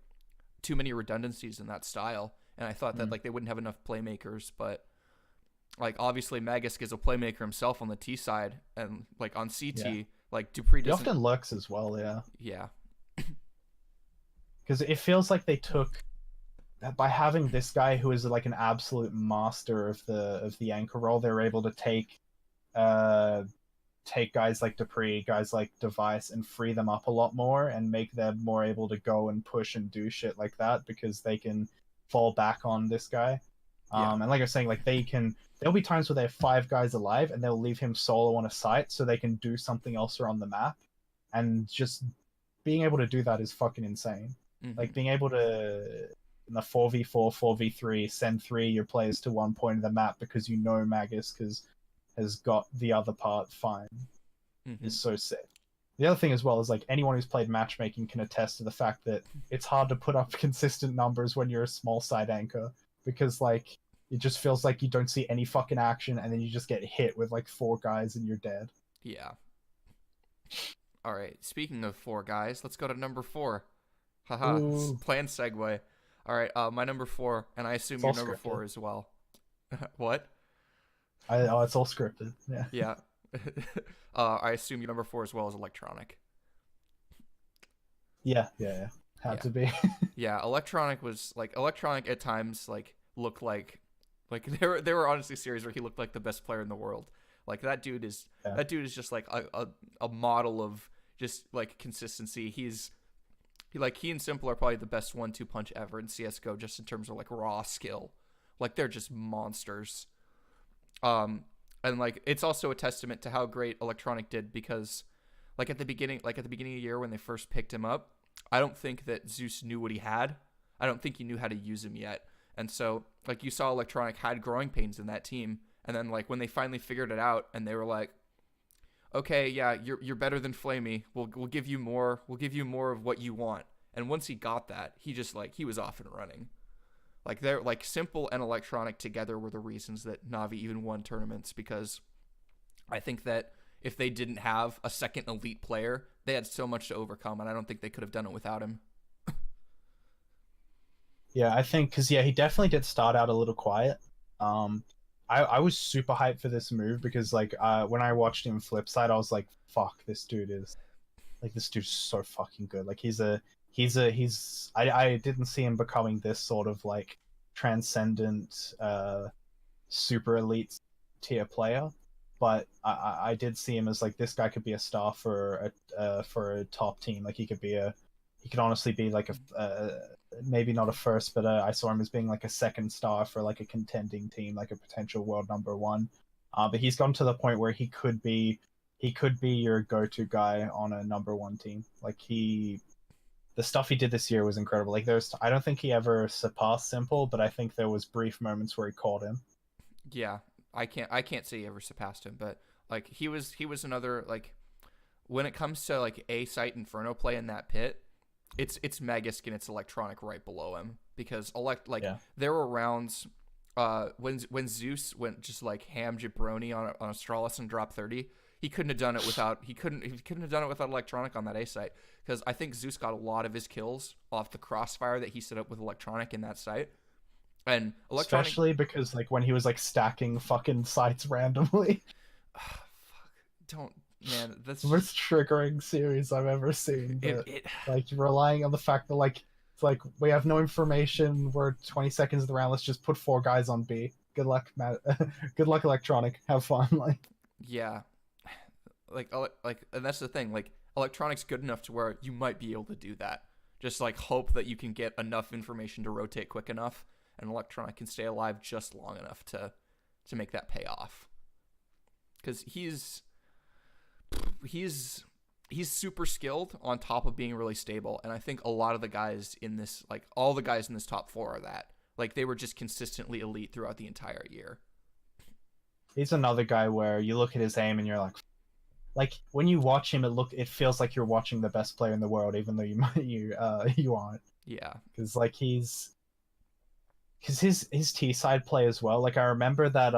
S1: too many redundancies in that style, and I thought that
S2: Mm.
S1: like they wouldn't have enough playmakers, but like obviously Magus is a playmaker himself on the T side, and like on
S2: Yeah.
S1: CT, like Dupree
S2: He
S1: doesn't.
S2: often lurks as well, yeah.
S1: Yeah,
S2: Because it feels like they took, by having this guy who is like an absolute master of the anchor role, they were able to uh take guys like Dupree, guys like Device, and free them up a lot more and make them more able to go and push and do shit like that, because they can fall back on this guy.
S1: yeah,
S2: And like I was saying, like there'll be times where they have 5 guys alive and they'll leave him solo on a site so they can do something else around the map. And just being able to do that is fucking insane.
S1: hmm
S2: Like being able to, in the 4v4, 4v3, send 3 of your players to one point of the map because you know Magus has got the other part fine
S1: hmm
S2: is so sick. the other thing as well is like anyone who's played matchmaking can attest to the fact that it's hard to put up consistent numbers when you're a small side anchor because like it just feels like you don't see any fucking action and then you just get hit with like four guys and you're dead.
S1: Yeah. All right. Speaking of four guys, let's go to number four. Haha.
S2: Ooh,
S1: Planned segue. All right. My number four, and I assume
S2: it's
S1: your
S2: all
S1: number
S2: scripted.
S1: four as well. What?
S2: Oh, it's all scripted. Yeah.
S1: Yeah. I assume your number four as well is electronic.
S2: Yeah. Had
S1: Yeah.
S2: to be.
S1: Yeah. Electronic at times looked like there were honestly series where he looked like the best player in the world. Like
S2: Yeah.
S1: that dude is just like a model of just like consistency. He and Simple are probably the best 1-2 punch ever in CS:GO just in terms of like raw skill. Like they're just monsters. Um and like it's also a testament to how great Electronic did because like at the beginning of the year when they first picked him up, I don't think that Zeus knew what he had. I don't think he knew how to use him yet. And so like you saw Electronic had growing pains in that team, and then like when they finally figured it out and they were like, "Okay, yeah, you're better than Flamey. We'll give you more. We'll give you more of what you want." And once he got that, he just like he was off and running. Like they're like Simple and Electronic together were the reasons that Navi even won tournaments because I think that if they didn't have a second elite player, they had so much to overcome, and I don't think they could have done it without him.
S2: Yeah, I think because yeah, he definitely did start out a little quiet. Um, I was super hyped for this move because like when I watched him flip side, I was like, fuck, this dude's so fucking good. Like he's I didn't see him becoming this sort of like transcendent super elite tier player, but I did see him as like this guy could be a star for a top team. Like he could honestly be like maybe not a first, but I saw him as being like a second star for like a contending team, like a potential world number one. But he's gotten to the point where he could be your go-to guy on a number one team. Like the stuff he did this year was incredible. Like I don't think he ever surpassed Simple, but I think there was brief moments where he caught him.
S1: Yeah, I can't say he ever surpassed him, but like he was another like when it comes to like A site Inferno play in that pit, it's Magisk and it's Electronic right below him because
S2: Yeah,
S1: there were rounds when Zeus went just like ham jabroni on Astralis and drop 30. He couldn't have done it without Electronic on that A site because I think Zeus got a lot of his kills off the crossfire that he set up with Electronic in that site. And Electronic
S2: especially because like when he was like stacking fucking sites randomly.
S1: fuck, don't man, that's
S2: The most triggering series I've ever seen.
S1: it
S2: But
S1: it
S2: like relying on the fact that like it's like we have no information. We're 20 seconds of the round. Let's just put four guys on B. Good luck, Matt. Good luck, Electronic. Have fun. Like
S1: yeah, like and that's the thing, like Electronic's good enough to where you might be able to do that. Just like hope that you can get enough information to rotate quick enough and Electronic can stay alive just long enough to make that pay off. Cuz he's he's super skilled on top of being really stable, and I think a lot of the guys in this like all the guys in this top 4 are that. Like they were just consistently elite throughout the entire year.
S2: he's another guy where you look at his aim and you're like when you watch him, it feels like you're watching the best player in the world, even though you might you aren't.
S1: Yeah.
S2: Because like because his T side play as well. Like I remember that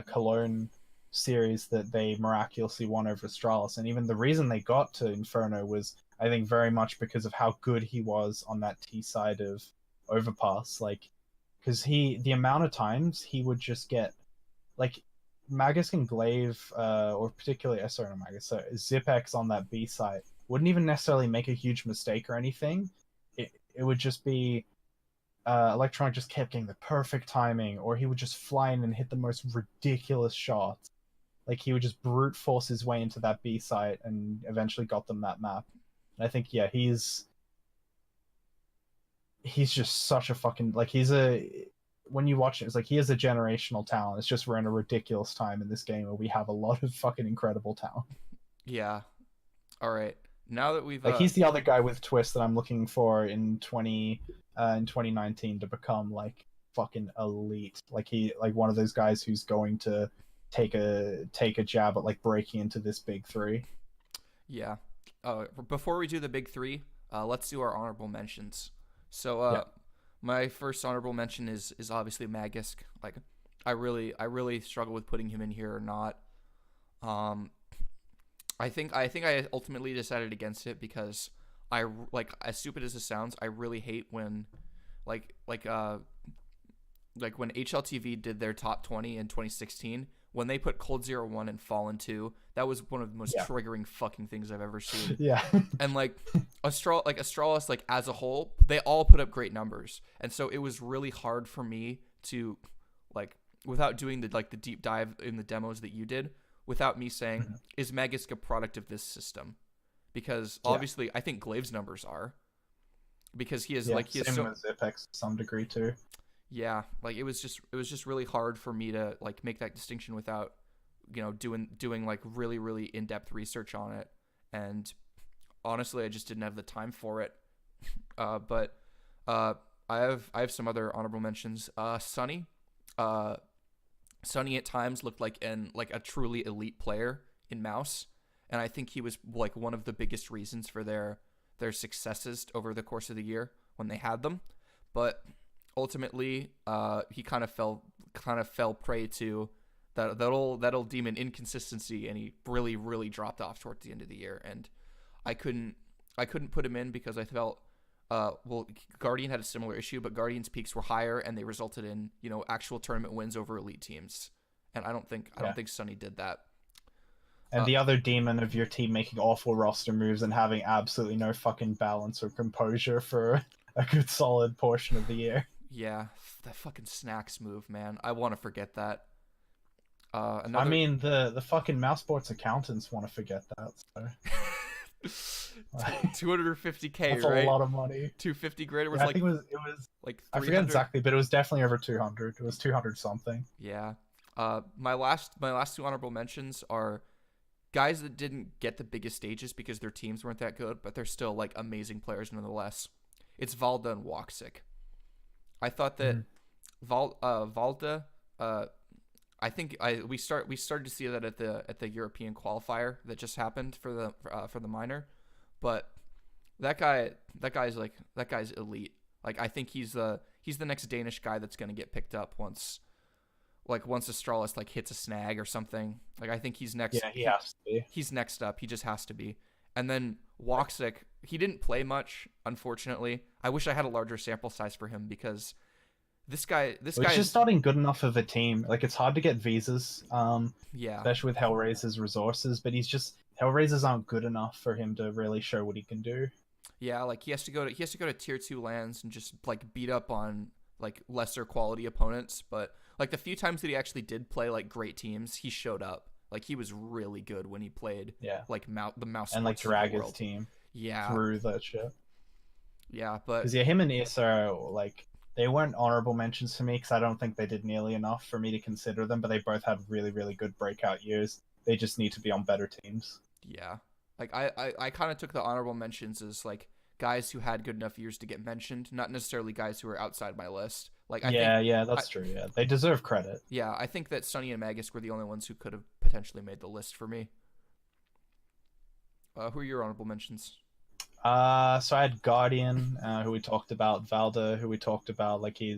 S2: Cologne series that they miraculously won over Astralis, and even the reason they got to Inferno was I think very much because of how good he was on that T side of Overpass. Like because the amount of times he would just get like Magus and Glaive, or particularly sorry, not Magus, so Zipex on that B side wouldn't even necessarily make a huge mistake or anything. It would just be Electronic just kept getting the perfect timing, or he would just fly in and hit the most ridiculous shots. Like he would just brute force his way into that B site and eventually got them that map. And I think yeah, he's just such a fucking like he's a when you watch it, it's like he is a generational talent. It's just we're in a ridiculous time in this game where we have a lot of fucking incredible talent.
S1: Yeah. All right. Now that we've
S2: Like he's the other guy with twist that I'm looking for in 2019 to become like fucking elite. Like he like one of those guys who's going to take a jab at like breaking into this big three.
S1: Yeah. Before we do the big three, let's do our honorable mentions. So,
S2: Yeah,
S1: my first honorable mention is obviously Magisk. Like, I really struggle with putting him in here or not. Um, I think I ultimately decided against it because like, as stupid as it sounds, I really hate when like like uh like when HLTV did their top 20 in 2016, when they put Cold Zero 1 and Fallen 2, that was one of the most
S2: yeah,
S1: triggering fucking things I've ever seen.
S2: yeah,
S1: And like Astralis, like, as a whole, they all put up great numbers. And so it was really hard for me to, like, without doing the deep dive in the demos that you did, without me saying,
S2: Mhm.
S1: is Magisk a product of this system? Because
S2: Yeah,
S1: obviously I think Glaive's numbers are, because
S2: yeah.
S1: he is
S2: Same
S1: so,
S2: with Zipex to some degree too.
S1: yeah, like, it was just really hard for me to, like, make that distinction without, doing like really really in-depth research on it. And honestly, I just didn't have the time for it. But uh I have some other honorable mentions. Sunny. uh Sunny at times looked like a truly elite player in Mouse, and I think he was like one of the biggest reasons for their successes over the course of the year when they had them. But ultimately, he kind of fell prey to that old demon inconsistency, and he really really dropped off towards the end of the year. And I couldn't I couldn't put him in because I felt, well, Guardian had a similar issue, but Guardian's peaks were higher and they resulted in, actual tournament wins over elite teams. And I
S2: Yeah.
S1: don't think Sunny did that.
S2: And
S1: Uh,
S2: the other demon of your team making awful roster moves and having absolutely no fucking balance or composure for a good solid portion of the year.
S1: yeah, that fucking snacks move, man. I want to forget that.
S2: I
S1: Another
S2: mean, the fucking mouse sports accountants want to forget that. So
S1: 250K,
S2: that's a
S1: right?
S2: lot of money.
S1: 250 greater was
S2: Yeah, I
S1: like
S2: think it was
S1: like
S2: I forget
S1: 300.
S2: exactly, but it was definitely over 200. It was 200 something.
S1: Yeah. My last two honorable mentions are guys that didn't get the biggest stages because their teams weren't that good, but they're still like amazing players nonetheless. It's Valda and Woxic. I thought that
S2: Mm.
S1: Valda, uh, I think we started to see that at the European qualifier that just happened for the minor, but that guy's elite. Like, I think he's the next Danish guy that's gonna get picked up once Astralis like hits a snag or something. Like, I think he's next.
S2: Yeah, he has to be.
S1: He's next up. He just has to be. And then Woxic, he didn't play much, unfortunately. I wish I had a larger sample size for him because this
S2: It's
S1: guy
S2: just
S1: is,
S2: not in good enough of a team. Like it's hard to get visas,
S1: yeah,
S2: especially with Hellraiser's resources. But Hellraisers aren't good enough for him to really show what he can do.
S1: yeah. Like, he has to go to tier 2 lands and just like beat up on like lesser quality opponents. But like the few times that he actually did play like great teams, he showed up. Like, he was really good when he played
S2: Yeah,
S1: like the mouse
S2: and like
S1: sports of the
S2: drag his
S1: world.
S2: team
S1: Yeah,
S2: through that shit.
S1: yeah. But
S2: Because yeah, him and Issa, like they weren't honorable mentions to me because I don't think they did nearly enough for me to consider them. But they both had really really good breakout years. They just need to be on better teams.
S1: yeah, like I kind of took the honorable mentions as like guys who had good enough years to get mentioned, not necessarily guys who are outside my list. Like, I think,
S2: Yeah, yeah,
S1: I
S2: that's true. Yeah, they deserve credit.
S1: yeah, I think that Sunny and Magus were the only ones who could have potentially made the list for me. Who are your honorable mentions?
S2: So I had Guardian, who we talked about, Valda, who we talked about. Like yeah,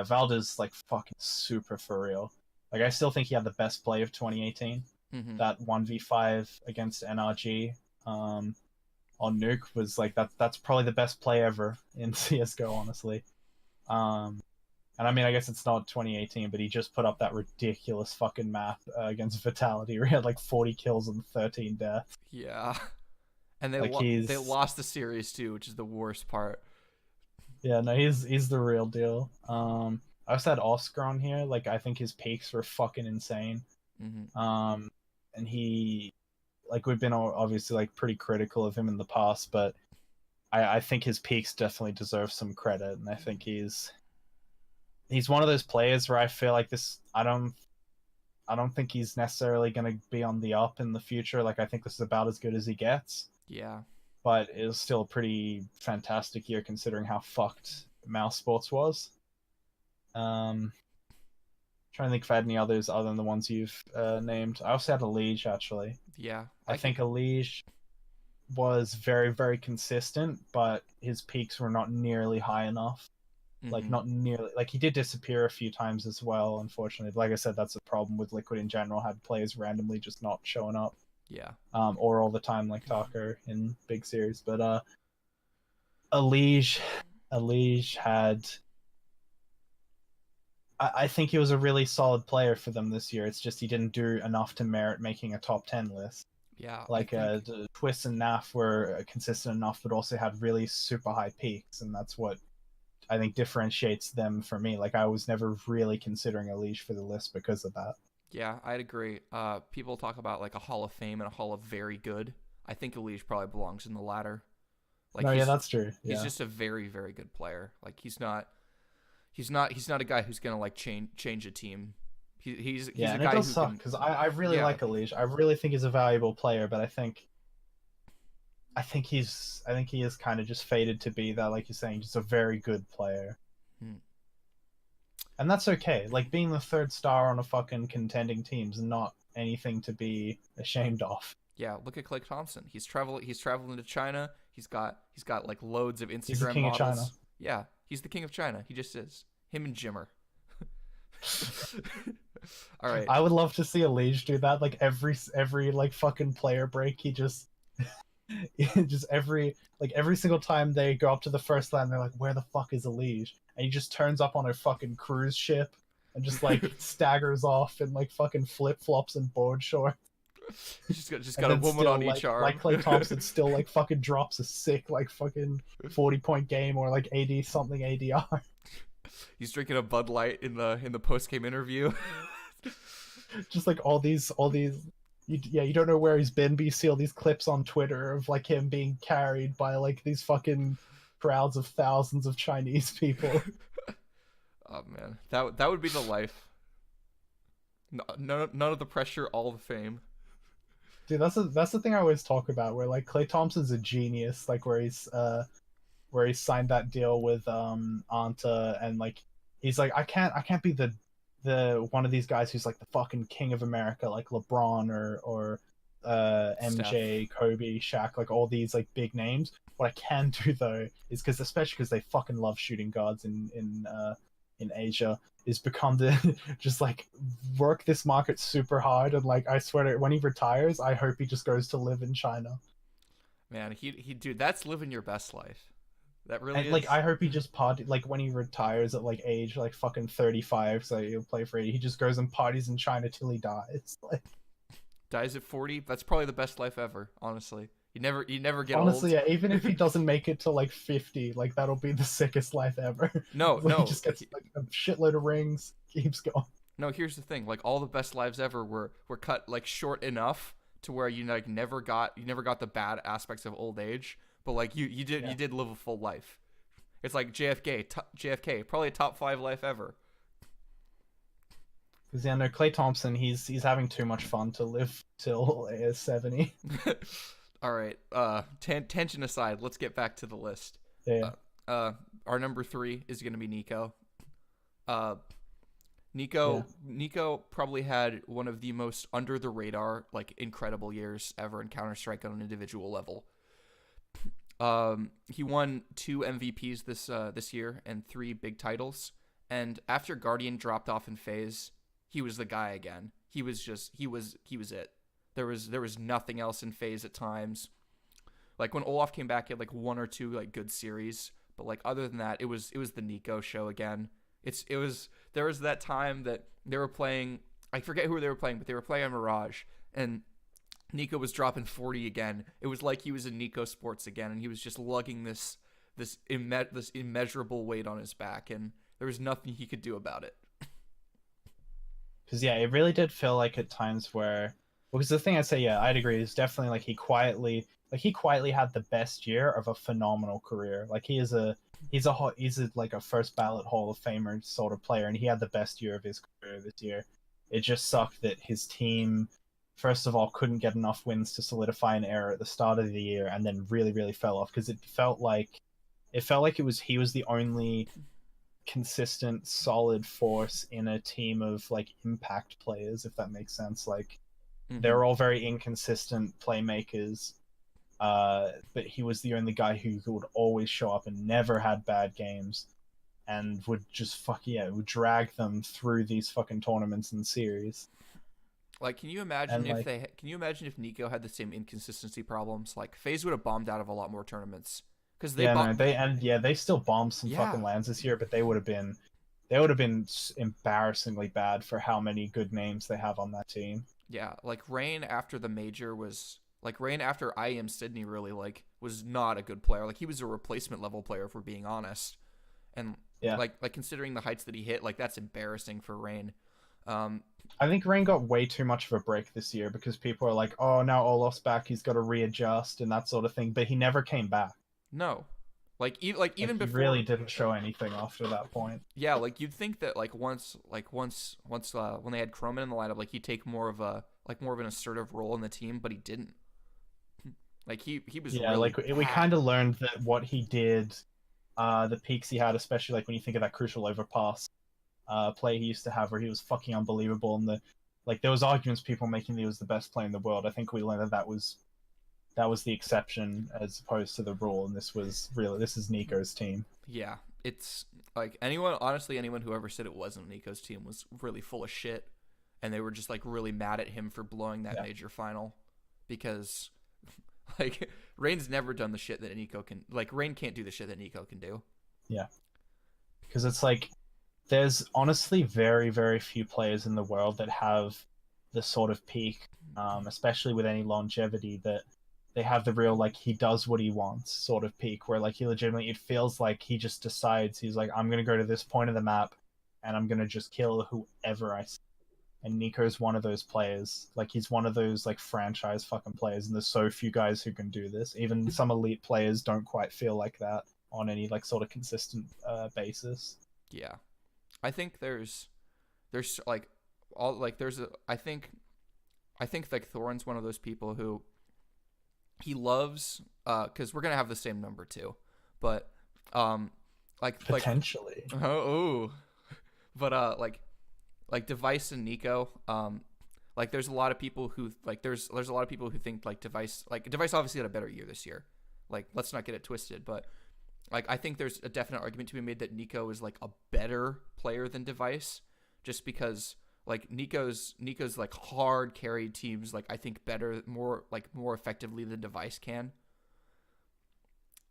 S2: Valda's like fucking super for real. Like I still think he had the best play of 2018.
S1: Mm-hmm.
S2: That 1v5 against NRG, um, on Nuke was like that's probably the best play ever in CS:GO, honestly. Um, and I mean, I guess it's not 2018, but he just put up that ridiculous fucking map against Vitality, where he had like 40 kills and 13 deaths.
S1: Yeah, and they
S2: Like
S1: they
S2: he's
S1: lost the series too, which is the worst part.
S2: Yeah, no, he's the real deal. I also had Oscar on here. Like I think his peaks were fucking insane.
S1: Mm-hmm.
S2: Um, and he like we've been obviously like pretty critical of him in the past, but I think his peaks definitely deserve some credit, and I think he's one of those players where I feel like this. I don't think he's necessarily going to be on the up in the future. Like I think this is about as good as he gets,
S1: Yeah,
S2: but it was still a pretty fantastic year considering how fucked mouse sports was. Um, Trying to think if I had any others other than the ones you've named. I also had a Liege actually.
S1: Yeah,
S2: I think a Liege was very, very consistent, but his peaks were not nearly high enough. Like,
S1: Mm-hmm.
S2: not nearly. Like, he did disappear a few times as well, unfortunately. Like I said, that's a problem with Liquid in general, had players randomly just not showing up.
S1: Yeah.
S2: Or all the time, like Tucker in big series. But a Liege, a Liege had. I think he was a really solid player for them this year. It's just he didn't do enough to merit making a top 10 list.
S1: Yeah, I
S2: Like
S1: think
S2: Twist and Naf were consistent enough, but also had really super high peaks, and that's what I think differentiates them for me. Like I was never really considering a Leash for the list because of that.
S1: yeah, I'd agree. People talk about like a Hall of Fame and a Hall of Very Good. I think Elige probably belongs in the latter. Like
S2: No, yeah, that's true.
S1: he's
S2: Yeah,
S1: just a very very good player. Like he's not a guy who's gonna like change a team. He's
S2: yeah,
S1: a
S2: and it
S1: guy
S2: does
S1: who
S2: suck
S1: can.
S2: because I really
S1: Yeah.
S2: like a Leash. I really think he's a valuable player, but I think he is kind of just fated to be that, like you're saying, just a very good player.
S1: Hmm.
S2: And that's okay. Like being the third star on a fucking contending team's not anything to be ashamed of.
S1: Yeah, look at Clay Thompson. He's traveling to China. He's got like loads of
S2: He's the
S1: Instagram
S2: king of China.
S1: models. Yeah, he's the king of China. He just is. Him and Jimmer. All right.
S2: I would love to see a Liege do that. Like every like fucking player break, he just just every single time they go up to the first land, they're like, "Where the fuck is a Liege?" And he just turns up on a fucking cruise ship and just like staggers off in like fucking flip flops and board shorts.
S1: Just
S2: And
S1: got a
S2: then
S1: woman
S2: still
S1: on each arm.
S2: like Clay Thompson still like fucking drops a sick like fucking 40-point game or like 80 something ADR.
S1: He's drinking a Bud Light in the post game interview.
S2: Just like all these you don't know where he's been, but you see all these clips on Twitter of like him being carried by like these fucking crowds of thousands of Chinese people.
S1: Oh man, that would be the life. None of the pressure, all the fame.
S2: Dude, that's the thing I always talk about, where like Clay Thompson's a genius, like where he signed that deal with Anta, and like he's like I can't be the one of these guys who's like the fucking king of America, like LeBron or
S1: Steph.
S2: MJ, Kobe, Shaq, like all these like big names. What I can do though is because especially because they fucking love shooting guards in Asia, is become the just like work this market super hard, and like I swear to, when he retires, I hope he just goes to live in China.
S1: Man, he dude, that's living your best life. That really
S2: And like
S1: is.
S2: I hope he just party like when he retires at like age like fucking 35, so he'll play for 80. He just goes and parties in China till he dies. Like
S1: Dies at 40. That's probably the best life ever. Honestly, you never get
S2: honestly,
S1: old.
S2: yeah, even if he doesn't make it to like 50, like that'll be the sickest life ever.
S1: No,
S2: Like he
S1: no,
S2: just gets like a shitload of rings, keeps going.
S1: no. Here's the thing. Like all the best lives ever were cut like short enough to where you like never got the bad aspects of old age. But like you
S2: Yeah.
S1: did live a full life. It's like JFK, probably a top 5 life ever.
S2: Because yeah, no, Clay Thompson, he's having too much fun to live till 70.
S1: All right. Tangent aside, let's get back to the list.
S2: Yeah.
S1: Uh, uh our number 3 is gonna be Nico. Uh,
S2: Yeah.
S1: Nico probably had one of the most under the radar, like incredible years ever in Counter Strike on an individual level. He won 2 MVPs this year and 3 big titles. And after Guardian dropped off in phase, he was the guy again. He was it. There was nothing else in phase at times. Like when Olaf came back, he had like 1 or 2 like good series, but like other than that, it was the Nico show again. It was there was that time that they were playing. I forget who they were playing, but they were playing on Mirage, and Nico was dropping 40 again. It was like he was in Nico Sports again, and he was just lugging this immeasurable weight on his back, and there was nothing he could do about it.
S2: Because yeah, it really did feel like at times where, because the thing I'd say, yeah, I'd agree, is definitely like he quietly had the best year of a phenomenal career. Like he's a like a first ballot Hall of Famer sort of player, and he had the best year of his career this year. It just sucked that his team, first of all, couldn't get enough wins to solidify an era at the start of the year, and then really really fell off because it felt like he was the only consistent, solid force in a team of like impact players, if that makes sense. Like
S1: Mm-hmm.
S2: they're all very inconsistent playmakers. But he was the only guy who would always show up and never had bad games, and would just would drag them through these fucking tournaments and series.
S1: Like,
S2: And like,
S1: can you imagine if Nico had the same inconsistency problems? Like, FaZe would have bombed out of a lot more tournaments because they
S2: yeah,
S1: bomb.
S2: no, they still bombed some
S1: Yeah,
S2: fucking lands this year, but they would have been embarrassingly bad for how many good names they have on that team.
S1: yeah. Like Rain after the major was like Rain after I am Sydney really like was not a good player. Like he was a replacement level player if we're being honest. And
S2: Yeah,
S1: like considering the heights that he hit, like that's embarrassing for Rain. Um,
S2: I think Rain got way too much of a break this year because people are like, "Oh, now Olaf's back, he's got to readjust and that sort of thing." But he never came back.
S1: no,
S2: Like
S1: even
S2: he
S1: before,
S2: really didn't show anything after that point.
S1: yeah, like you'd think that once when they had Croman in the lineup, like he'd take more of an assertive role in the team, but he didn't. Like he was
S2: Yeah,
S1: really
S2: like we
S1: bad.
S2: kind of learned that what he did, the peaks he had, especially like when you think of that crucial overpass play he used to have, where he was fucking unbelievable, and there was arguments people making that he was the best player in the world. I think we learned that was the exception as opposed to the rule, and this is Nico's team.
S1: Yeah, it's like anyone who ever said it wasn't Nico's team was really full of shit, and they were just like really mad at him for blowing that
S2: Yeah,
S1: major final, because like Rain's never done the shit that Nico can. Like Rain can't do the shit that Nico can do.
S2: yeah, because it's like there's honestly very, very few players in the world that have the sort of peak, especially with any longevity, that they have the real like he does what he wants sort of peak, where like he legitimately it feels like he just decides he's like I'm gonna go to this point of the map, and I'm gonna just kill whoever I see. And Nico's one of those players. Like he's one of those like franchise fucking players, and there's so few guys who can do this. Even some elite players don't quite feel like that on any like sort of consistent basis.
S1: Yeah, I think there's like all like there's a I think like Thorin's one of those people who he loves because we're gonna have the same number too, but um like
S2: Potentially.
S1: oh but like Device and Nico like there's a lot of people who like there's a lot of people who think like Device obviously had a better year this year, like let's not get it twisted, but like I think there's a definite argument to be made that Nico is like a better player than Device, just because like Nico's like hard carried teams like I think better more effectively than Device can.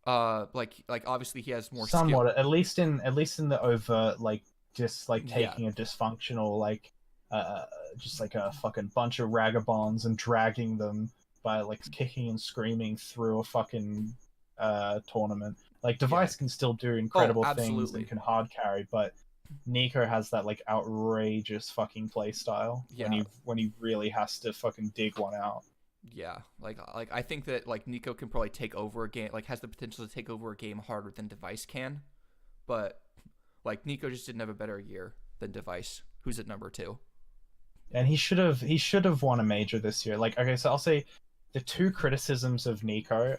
S1: Like obviously he has more skill.
S2: Somewhat, at least in the overt, like just like
S1: Yeah,
S2: taking a dysfunctional just like a fucking bunch of ragabonds and dragging them by like kicking and screaming through a fucking tournament. Like
S1: yeah.
S2: Device can still do
S1: Oh,
S2: incredible things and
S1: absolutely.
S2: can hard carry, but Nico has that like outrageous fucking play style when
S1: Yeah,
S2: he really has to fucking dig one out.
S1: yeah. Like I think that like Nico can probably take over a game. Like has the potential to take over a game harder than Device can, but like Nico just didn't have a better year than Device, who's at number two.
S2: And he should have won a major this year. Like, okay, so I'll say the two criticisms of Nico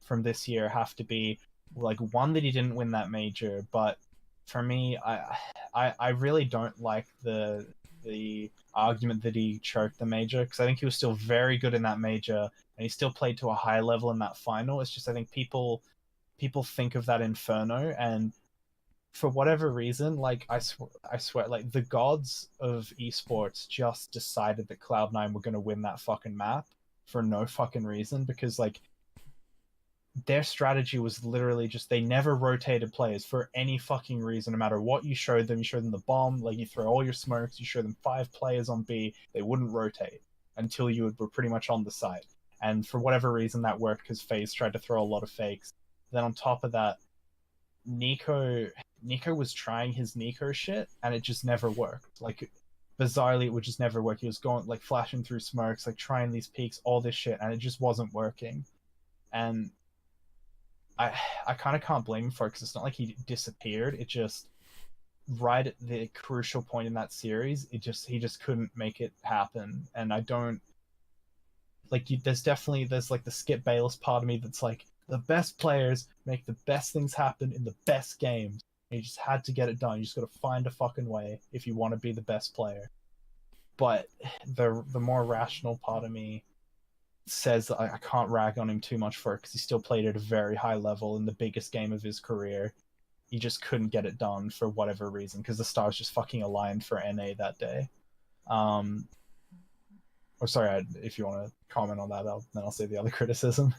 S2: from this year have to be like one, that he didn't win that major, but for me, I really don't like the argument that he choked the major, because I think he was still very good in that major, and he still played to a high level in that final. It's just I think people think of that Inferno, and for whatever reason, like I swear, like the gods of esports just decided that Cloud9 were going to win that fucking map for no fucking reason, because like their strategy was literally just they never rotated players for any fucking reason. No matter what you showed them the bomb, like you throw all your smokes, you show them 5 players on B, they wouldn't rotate until you were pretty much on the site. And for whatever reason, that worked because FaZe tried to throw a lot of fakes. Then on top of that, Nico Nico was trying his Nico shit, and it just never worked. Like bizarrely, it would just never work. He was going like flashing through smokes, like trying these peaks, all this shit, and it just wasn't working. And I I kind of can't blame him for it, because it's not like he disappeared. It just right at the crucial point in that series, he just couldn't make it happen. And I don't like you. There's like the Skip Bayless part of me that's like the best players make the best things happen in the best games. You just had to get it done. You just got to find a fucking way if you want to be the best player. But the more rational part of me says that I can't rag on him too much for it because he still played at a very high level in the biggest game of his career. He just couldn't get it done for whatever reason because the stars just fucking aligned for NA that day. Or sorry, if you want to comment on that, then I'll say the other criticism.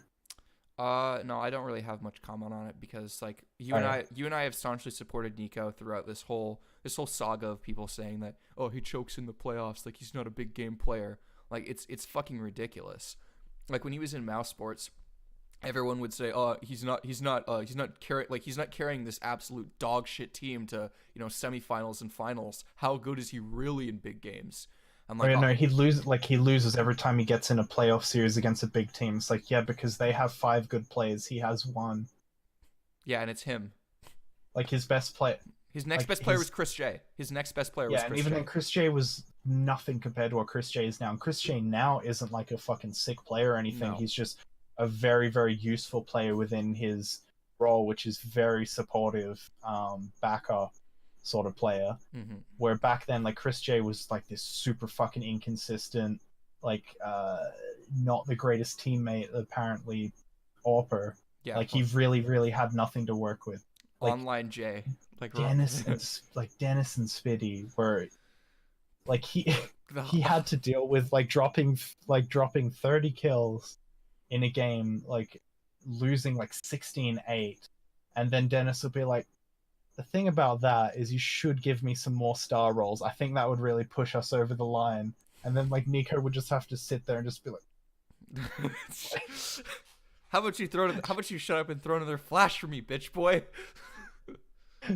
S1: No, I don't really have much comment on it because like
S2: Oh, yeah.
S1: you and I have staunchly supported Nico throughout this whole saga of people saying that oh he chokes in the playoffs like he's not a big game player. Like it's fucking ridiculous. Like when he was in Mouse Sports, everyone would say, "Oh, he's not carrying this absolute dog shit team to semifinals and finals. How good is he really in big games?" I'm
S2: Oh,
S1: like,
S2: yeah,
S1: oh,
S2: no, he loses every time he gets in a playoff series against a big team. It's like, yeah, because they have five good players, he has one.
S1: yeah, and it's him.
S2: Like his best play,
S1: His next
S2: like
S1: best player was
S2: his
S1: Chris J. His next best player was
S2: yeah, and
S1: Chris
S2: even then
S1: J.
S2: Chris J was nothing compared to what Chris J is now. And Chris J now isn't like a fucking sick player or anything.
S1: No.
S2: He's just a very, very useful player within his role, which is very supportive, backup sort of player.
S1: Mm-hmm.
S2: Where back then, like Chris J was like this super fucking inconsistent, like not the greatest teammate apparently. Orper,
S1: Yeah.
S2: like he really, really had nothing to work with. Like
S1: Online J. Like
S2: Dennis and Spitty were like
S1: the,
S2: he had to deal with dropping 30 kills in a game, like losing like 16-8, and then Dennis would be like, the thing about that is you should give me some more star rolls. I think that would really push us over the line. And then like Nico would just have to sit there and just be like,
S1: how about you shut up and throw another flash for me, bitch boy?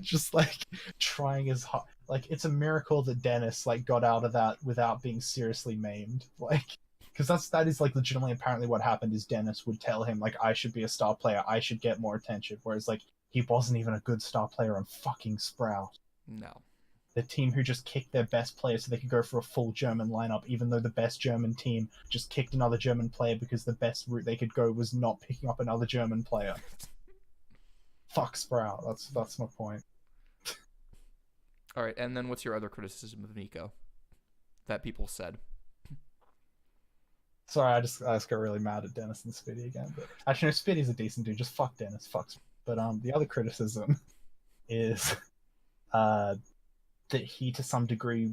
S2: just like trying as hard. Like it's a miracle that Dennis like got out of that without being seriously maimed. Like because that is like legitimately apparently what happened is Dennis would tell him like I should be a star player, I should get more attention. Whereas like he wasn't even a good star player on fucking Sprout.
S1: No.
S2: The team who just kicked their best player so they could go for a full German lineup, even though the best German team just kicked another German player because the best route they could go was not picking up another German player. Fuck Sprout. That's my point.
S1: All right, and then what's your other criticism of Nico that people said?
S2: Sorry, I just got really mad at Dennis and Spitty again. But actually, no, Spitty's a decent dude. Just fuck Dennis. Fuck. But the other criticism is that he to some degree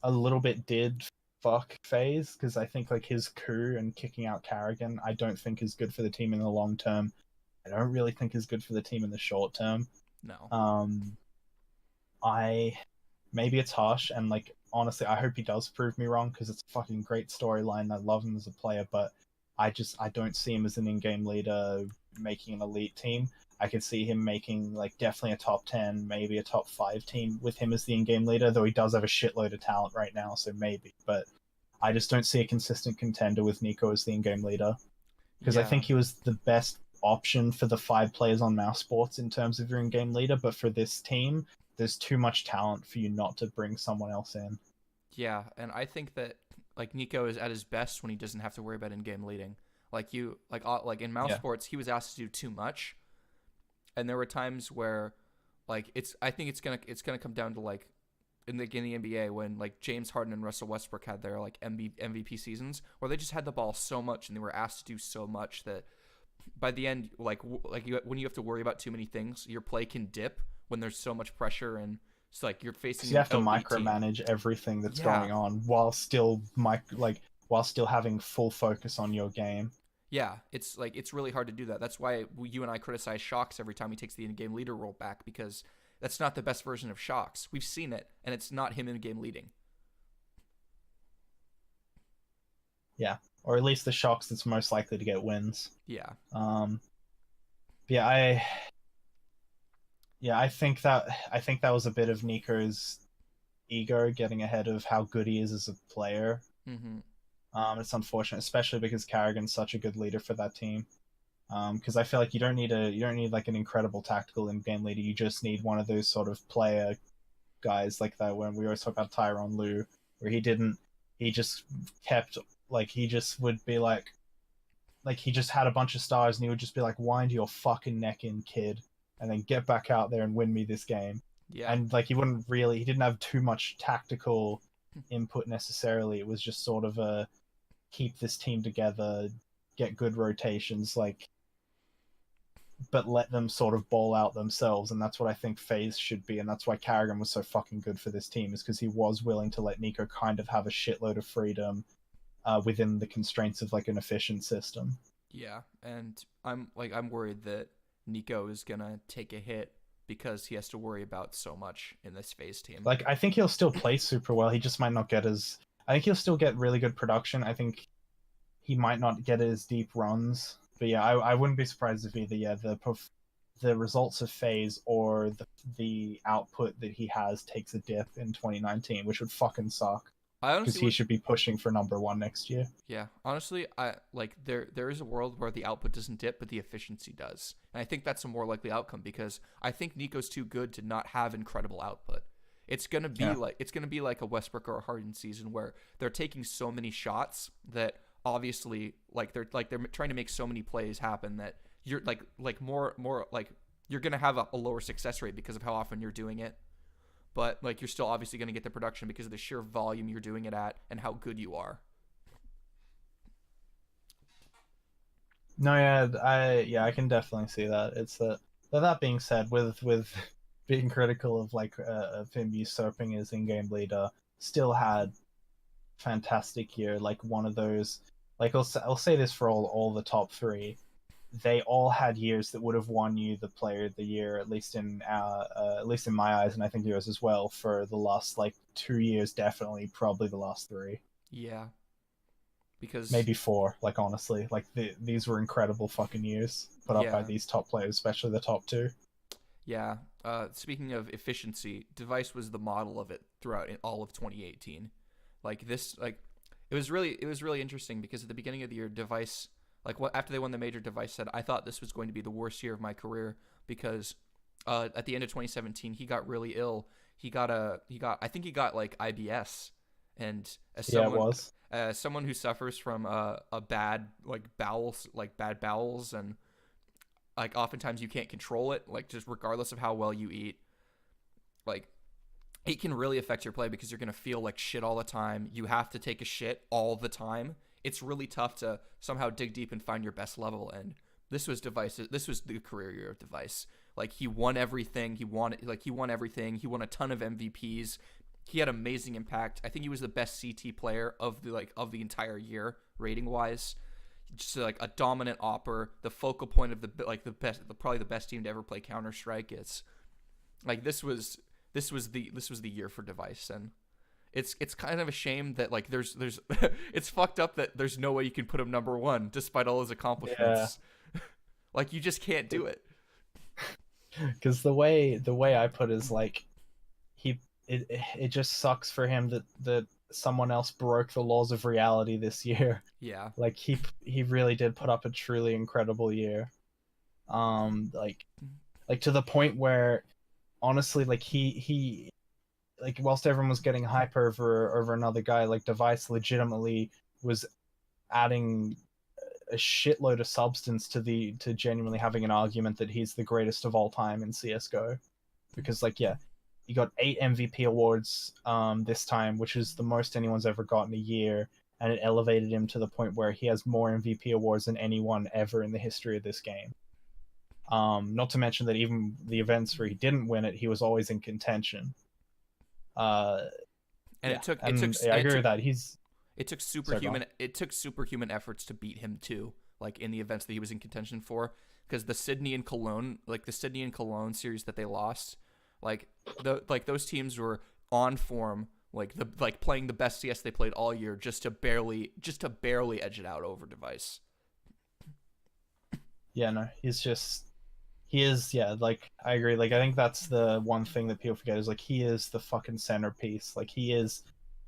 S2: a little bit did fuck FaZe because I think like his coup and kicking out Carrigan I don't think is good for the team in the long term. I don't really think is good for the team in the short term.
S1: No.
S2: I maybe it's harsh and like honestly I hope he does prove me wrong because it's a fucking great storyline. I love him as a player, but I don't see him as an in-game leader making an elite team. I could see him making like definitely a top 10, maybe a top 5 team with him as the in-game leader, though he does have a shitload of talent right now, so maybe. But I just don't see a consistent contender with Nico as the in-game leader because I
S1: Yeah.
S2: think he was the best option for the 5 players on Mouse Sports in terms of your in-game leader, but for this team, there's too much talent for you not to bring someone else in.
S1: Yeah, and I think that like Nico is at his best when he doesn't have to worry about in-game leading. Like in Mouse
S2: Yeah.
S1: Sports, he was asked to do too much, and there were times where like I think it's gonna come down to like in the NBA when like James Harden and Russell Westbrook had their like MVP seasons where they just had the ball so much and they were asked to do so much that by the end when you have to worry about too many things, your play can dip when there's so much pressure and it's like you're facing
S2: So you have to
S1: an elite team.
S2: micromanage everything that's
S1: Yeah,
S2: going on while still having full focus on your game.
S1: yeah, it's really hard to do that. That's why you and I criticize Shocks every time he takes the in-game leader role back because that's not the best version of Shocks. We've seen it, and it's not him in-game leading.
S2: Yeah, or at least the Shocks that's most likely to get wins.
S1: Yeah,
S2: Yeah, I think that was a bit of Nico's ego getting ahead of how good he is as a player.
S1: mm-hmm.
S2: It's unfortunate, especially because Carrigan's such a good leader for that team. Because I feel like you don't need like an incredible tactical in-game leader. You just need one of those sort of player guys like that. When we always talk about Tyronn Lue, where he just kept like he just would be like he just had a bunch of stars and he would just be like, wind your fucking neck in, kid. and then get back out there and win me this game.
S1: Yeah.
S2: And like he didn't have too much tactical input necessarily. It was just sort of a keep this team together, get good rotations, like, but let them sort of ball out themselves. And that's what I think FaZe should be. And that's why Carrigan was so fucking good for this team, is because he was willing to let Nico kind of have a shitload of freedom within the constraints of like an efficient system.
S1: Yeah, and I'm worried that Nico is gonna take a hit because he has to worry about so much in this FaZe team.
S2: Like, I think he'll still play super well. He just might not get as. I think he'll still get really good production. I think he might not get as deep runs. But yeah, I wouldn't be surprised if either the results of FaZe or the output that he has takes a dip in 2019, which would fucking suck
S1: I
S2: because
S1: honestly
S2: he
S1: would,
S2: should be pushing for #1 next year.
S1: yeah, honestly, I like there is a world where the output doesn't dip, but the efficiency does, and I think that's a more likely outcome because I think Nico's too good to not have incredible output.
S2: Yeah.
S1: It's gonna be like a Westbrook or a Harden season where they're taking so many shots that obviously they're trying to make so many plays happen that you're more like you're gonna have a lower success rate because of how often you're doing it, but like you're still obviously gonna get the production because of the sheer volume you're doing it at and how good you are.
S2: No, yeah, I can definitely see that. It's that. That being said, with being critical of like of him usurping his in-game leader, still had fantastic year. Like one of those. Like I'll say this for all the top three. They all had years that would have won you the player of the year, at least in my eyes, and I think yours as well. For the last like 2 years, definitely, probably the last three,
S1: Yeah, because
S2: maybe four. Like honestly, like these were incredible fucking years put up by
S1: yeah,
S2: these top players, especially the top two.
S1: yeah. Speaking of efficiency, Device was the model of it throughout in all of 2018. Like this, like it was really interesting because at the beginning of the year, Device, like what after they won the major, Device said, "I thought this was going to be the worst year of my career because at the end of 2017 he got really ill. I think he got like IBS, and
S2: Yeah, it was.
S1: as someone who suffers from a bad bad bowels and like oftentimes you can't control it like just regardless of how well you eat, like it can really affect your play because you're going to feel like shit all the time. You have to take a shit all the time. It's really tough to somehow dig deep and find your best level. And this was the career year of Device. Like he won everything. He won everything. He won a ton of MVPs. He had amazing impact. I think he was the best CT player of the entire year rating wise. Just like a dominant opper, the focal point of probably the best team to ever play Counter Strike. It's like this was the year for Device, and it's kind of a shame that like there's it's fucked up that there's no way you can put him #1 despite all his
S2: Yeah,
S1: accomplishments. Like you just can't do it.
S2: because the way I put it is like he it just sucks for him that someone else broke the laws of reality this year.
S1: Yeah,
S2: Like he really did put up a truly incredible year. Like to the point where honestly, like he like whilst everyone was getting hype over another guy, like Device legitimately was adding a shitload of substance to genuinely having an argument that he's the greatest of all time in CS:GO. Because like yeah, he got 8 MVP awards this time, which is the most anyone's ever gotten a year, and it elevated him to the point where he has more MVP awards than anyone ever in the history of this game. Not to mention that even the events where he didn't win it, he was always in contention. Uh,
S1: and
S2: yeah, and yeah, I agree with that. He's sorry, go on.
S1: it took superhuman efforts to beat him too. Like in the events that he was in contention for, because the Sydney and Cologne series that they lost, like those teams were on form, like playing the best CS they played all year just to barely edge it out over Device.
S2: Yeah, no, he is yeah, like I agree. Like I think that's the one thing that people forget is like he is the fucking centerpiece. Like he is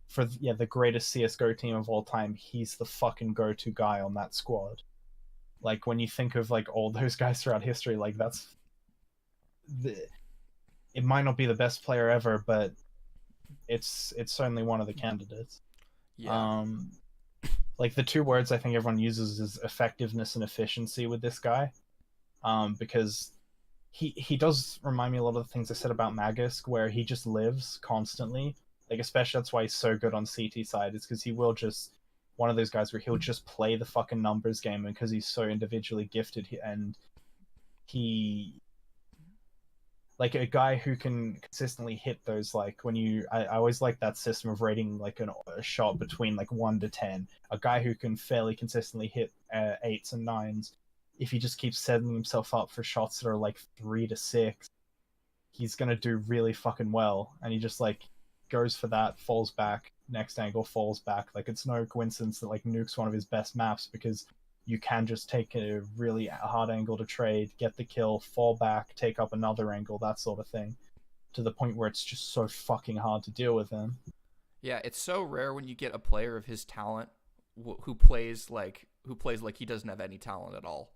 S2: for yeah the greatest CS:GO team of all time. He's the fucking go-to guy on that squad. Like when you think of like all those guys throughout history, like that's the, it might not be the best player ever, but it's certainly one of the candidates.
S1: Yeah,
S2: Um, like the two words I think everyone uses is effectiveness and efficiency with this guy. Because he does remind me a lot of the things I said about Magisk, where he just lives constantly. Like especially that's why he's so good on CT side, is because he will just one of those guys where he'll just play the fucking numbers game, and because he's so individually gifted and he like a guy who can consistently hit those like when I always like that system of rating like a shot between like 1 to 10, a guy who can fairly consistently hit eights and nines. If he just keeps setting himself up for shots that are like 3 to 6, he's gonna do really fucking well. And he just like goes for that, falls back, next angle, falls back. Like it's no coincidence that like Nuke's one of his best maps, because you can just take a really hard angle to trade, get the kill, fall back, take up another angle, that sort of thing, to the point where it's just so fucking hard to deal with him.
S1: Yeah, it's so rare when you get a player of his talent who plays like he doesn't have any talent at all.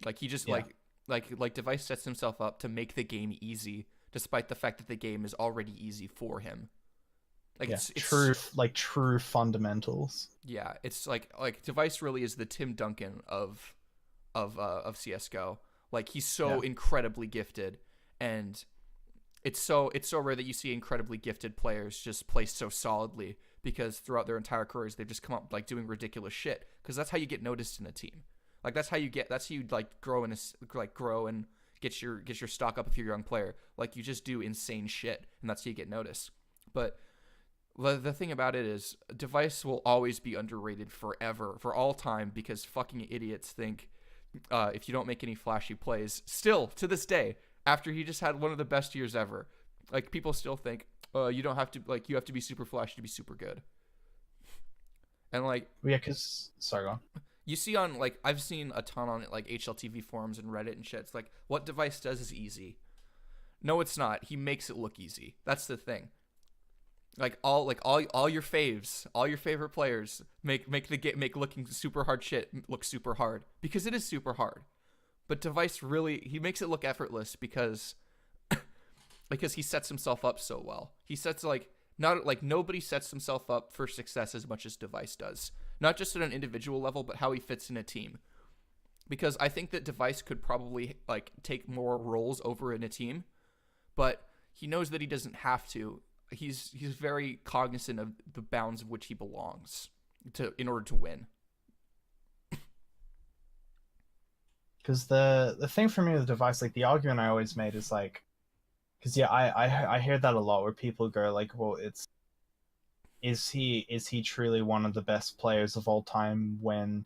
S1: Like he just
S2: Yeah.
S1: like Device sets himself up to make the game easy, despite the fact that the game is already easy for him. Like
S2: Yeah,
S1: it's
S2: true fundamentals.
S1: yeah, it's like Device really is the Tim Duncan of CS:GO. Like he's so
S2: Yeah.
S1: incredibly gifted, and it's so rare that you see incredibly gifted players just play so solidly, because throughout their entire careers they've just come up like doing ridiculous shit, because that's how you get noticed in a team. Like that's how you like grow and get your stock up if you're a young player. Like you just do insane shit, and that's how you get noticed. But the thing about it is, Device will always be underrated forever, for all time, because fucking idiots think if you don't make any flashy plays, still to this day, after he just had one of the best years ever, like people still think, you don't have to like you have to be super flashy to be super good. And like
S2: Yeah, because sorry, go on.
S1: you see on like I've seen a ton on like HLTV forums and Reddit and shit. It's like what Device does is easy. No, it's not. He makes it look easy. That's the thing. All your faves, all your favorite players make looking super hard shit look super hard, because it is super hard. But Device really, he makes it look effortless because he sets himself up so well. He sets like not like nobody sets himself up for success as much as Device does. Not just at an individual level, but how he fits in a team. Because I think that Device could probably like take more roles over in a team, but he knows that he doesn't have to. He's very cognizant of the bounds of which he belongs to in order to win.
S2: Because the thing for me with the Device, like the argument I always made is like, because yeah, I hear that a lot, where people go like, well, it's is he truly one of the best players of all time, when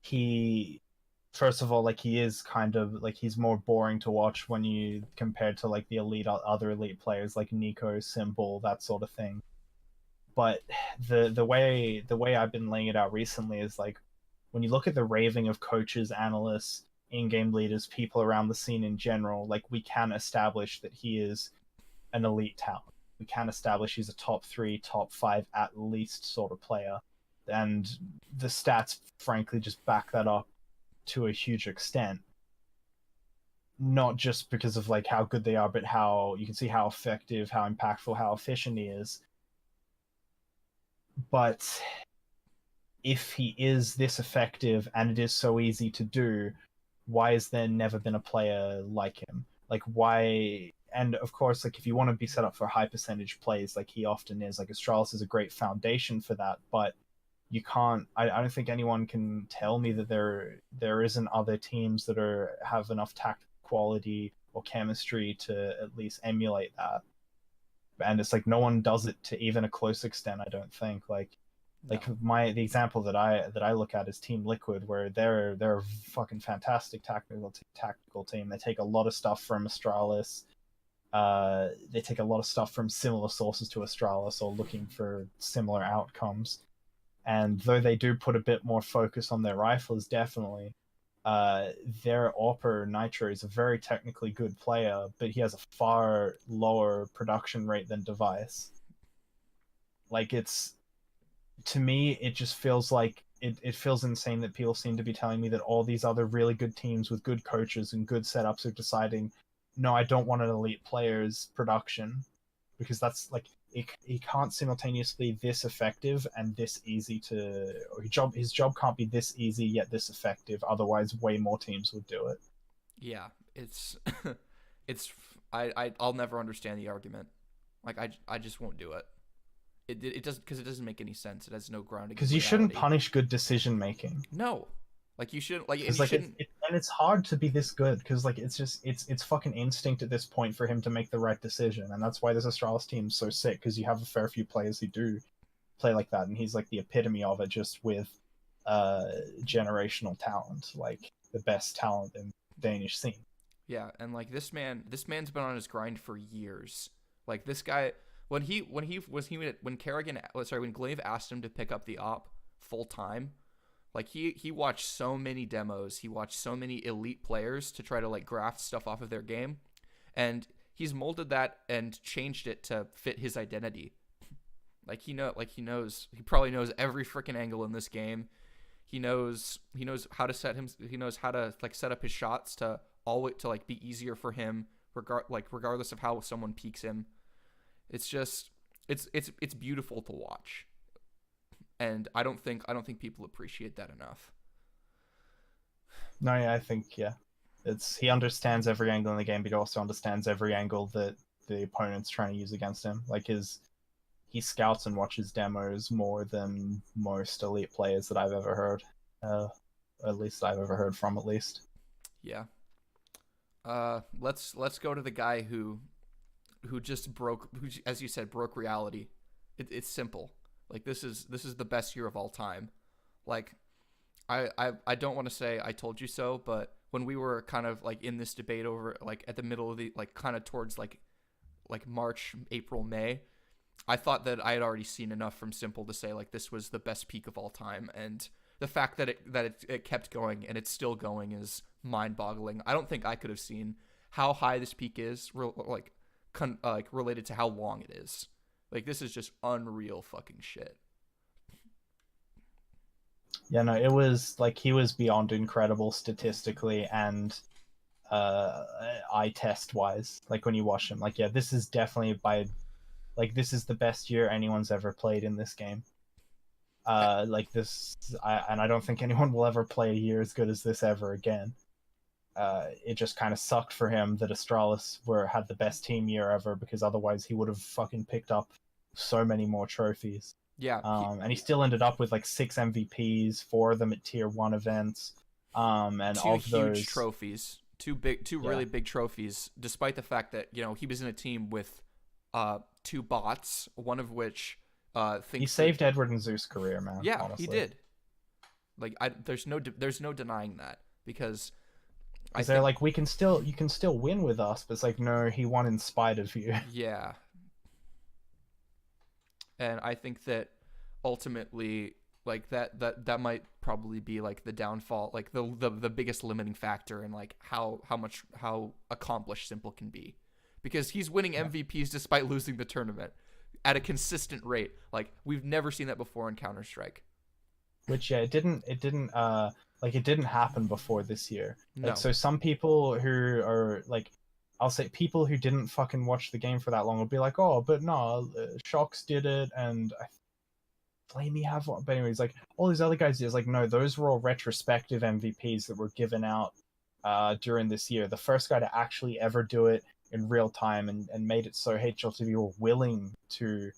S2: he, first of all, like he is kind of like he's more boring to watch when you compared to like the other elite players like Nico, Simple, that sort of thing. But the way I've been laying it out recently is like, when you look at the raving of coaches, analysts, in-game leaders, people around the scene in general, like we can establish that he is an elite talent. We can establish he's a top 3, top 5 at least sort of player. And the stats frankly just back that up to a huge extent. Not just because of like how good they are, but how you can see how effective, how impactful, how efficient he is. But if he is this effective and it is so easy to do, why has there never been a player like him? Like why? And of course, like if you want to be set up for high percentage plays, like he often is, like Astralis is a great foundation for that. But you can't. I don't think anyone can tell me that there isn't other teams that have enough tactical quality or chemistry to at least emulate that. And it's like no one does it to even a close extent. I don't think like
S1: No.
S2: the example that I look at is Team Liquid, where they're a fucking fantastic tactical team. They take a lot of stuff from Astralis. They take a lot of stuff from similar sources to Astralis, or looking for similar outcomes. And though they do put a bit more focus on their rifles, definitely, their AWPer Nitro is a very technically good player, but he has a far lower production rate than Device. Like it's to me, it just feels like it feels insane that people seem to be telling me that all these other really good teams with good coaches and good setups are deciding, no, I don't want an elite player's production, because that's like he can't simultaneously this effective and this easy to, or his job can't be this easy yet this effective. Otherwise, way more teams would do it.
S1: Yeah. it's it's I'll never understand the argument. Like I just won't do it. It doesn't, because it doesn't make any sense. It has no grounding in
S2: Because you shouldn't
S1: reality.
S2: punish good decision making.
S1: No, like you shouldn't like, and
S2: Because
S1: you
S2: like
S1: shouldn't.
S2: and it's hard to be this good because like it's just it's fucking instinct at this point for him to make the right decision, and that's why this Astralis team's so sick, because you have a fair few players who do play like that, and he's like the epitome of it, just with uh generational talent, like the best talent in Danish scene.
S1: Yeah, and like this man's been on his grind for years. Like this guy, when Kerrigan, sorry, when Glaive asked him to pick up the op full time, like he watched so many demos, he watched so many elite players to try to like graft stuff off of their game, and he's molded that and changed it to fit his identity. He probably knows every freaking angle in this game. He knows how to he knows how to like set up his shots to always to like be easier for him, regardless of how someone peaks him. It's just it's beautiful to watch, and I don't think people appreciate that enough.
S2: No, yeah, I think yeah, it's he understands every angle in the game, but he also understands every angle that the opponent's trying to use against him. Like his he scouts and watches demos more than most elite players that I've ever heard. Uh, at least I've ever heard from, at least.
S1: Yeah. Let's go to the guy who just broke, who, as you said, broke reality. It's simple. Like this is the best year of all time. Like I don't want to say I told you so, but when we were kind of like in this debate over like at the middle of the like kind of towards like March, April, May, I thought that I had already seen enough from Simple to say like this was the best peak of all time, and the fact that it kept going and it's still going is mind-boggling. I don't think I could have seen how high this peak is, like related to how long it is. Like this is just unreal fucking shit.
S2: Yeah, no, it was like he was beyond incredible statistically and uh eye test wise. Like when you watch him, like yeah, this is definitely by like this is the best year anyone's ever played in this game. Like this, and I don't think anyone will ever play a year as good as this ever again. It just kind of sucked for him that Astralis had the best team year ever, because otherwise he would have fucking picked up so many more trophies.
S1: Yeah,
S2: And he still ended up with like 6 MVPs, 4 of them at tier 1 events. And
S1: two
S2: of
S1: huge
S2: those,
S1: trophies, two
S2: yeah,
S1: really big trophies, despite the fact that he was in a team with two bots, one of which
S2: he
S1: thinks that,
S2: saved Edward and Zeus' career, man.
S1: yeah, he
S2: Honestly,
S1: did. Like there's no denying that, because I
S2: because they're
S1: think,
S2: like, you can still win with us, but it's like, no, he won in spite of you.
S1: yeah, and I think that ultimately, like that might probably be like the downfall, like the biggest limiting factor in like how accomplished Simple can be, because he's winning
S2: Yeah.
S1: MVPs despite losing the tournament at a consistent rate. Like we've never seen that before in Counter Strike.
S2: Which yeah, it didn't happen before this year. Like
S1: No.
S2: so, some people who are like, I'll say people who didn't fucking watch the game for that long will be like, oh, but no, Shocks did it, and I Flamey have one. But anyways, like all these other guys, is like no, those were all retrospective MVPs that were given out during this year. The first guy to actually ever do it in real time and made it so HLTV were willing to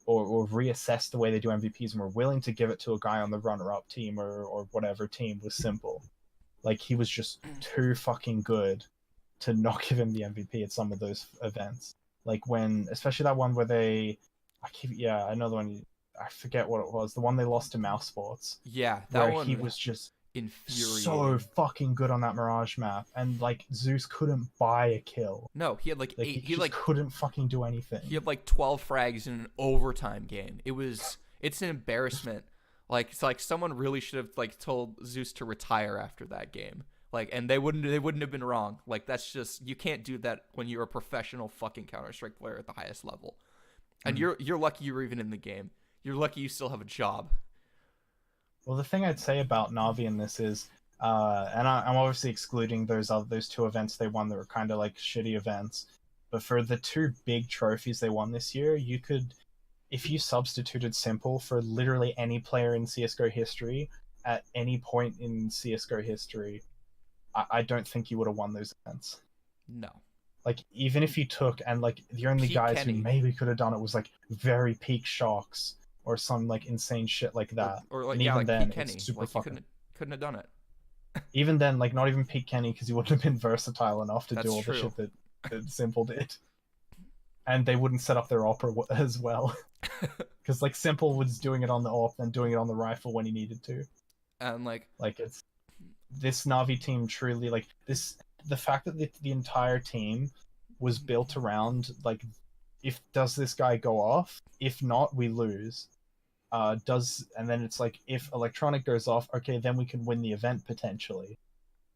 S2: or reassess the way they do MVPs and were willing to give it to a guy on the runner-up team or whatever team was Simple. Like he was just too fucking good to not give him the MVP at some of those events. Like when, especially that one where another one. I forget what it was. The one they lost to Mouse Sports,
S1: Yeah, that
S2: where he
S1: one
S2: was just so
S1: infuriating.
S2: fucking good on that Mirage map, and like Zeus couldn't buy a kill.
S1: No, he had like
S2: Like
S1: eight.
S2: he just couldn't fucking do anything.
S1: He had like 12 frags in an overtime game. It's an embarrassment. Like it's like someone really should have like told Zeus to retire after that game. Like, and they wouldn't have been wrong. Like that's just, you can't do that when you're a professional fucking Counter Strike player at the highest level. And you're lucky you're even in the game. You're lucky you still have a job.
S2: Well, the thing I'd say about Navi in this is, I'm obviously excluding those 2 events they won that were kind of like shitty events, but for the 2 big trophies they won this year, you could, if you substituted Simple for literally any player in CS:GO history at any point in CS:GO history, I don't think you would have won those events.
S1: No.
S2: Like, even if you took, and like the only
S1: Pete
S2: guys who
S1: Kenny.
S2: maybe could have done it was like very peak shocks or some like insane shit like that.
S1: Or like
S2: And
S1: yeah,
S2: even
S1: like Pete
S2: then, it's
S1: Kenny.
S2: super
S1: Like you
S2: fucking.
S1: couldn't have done it.
S2: Even then, like not even Pete Kenny because he wouldn't have been versatile enough to do
S1: That's
S2: all the
S1: true.
S2: shit that Simple did. And they wouldn't set up their opera as well because like Simple was doing it on the op and doing it on the rifle when he needed to.
S1: And
S2: Like it's this Navi team truly like this. The fact that the entire team was built around like, if does this guy go off? If not, we lose. And then it's like if Electronic goes off, okay, then we can win the event potentially.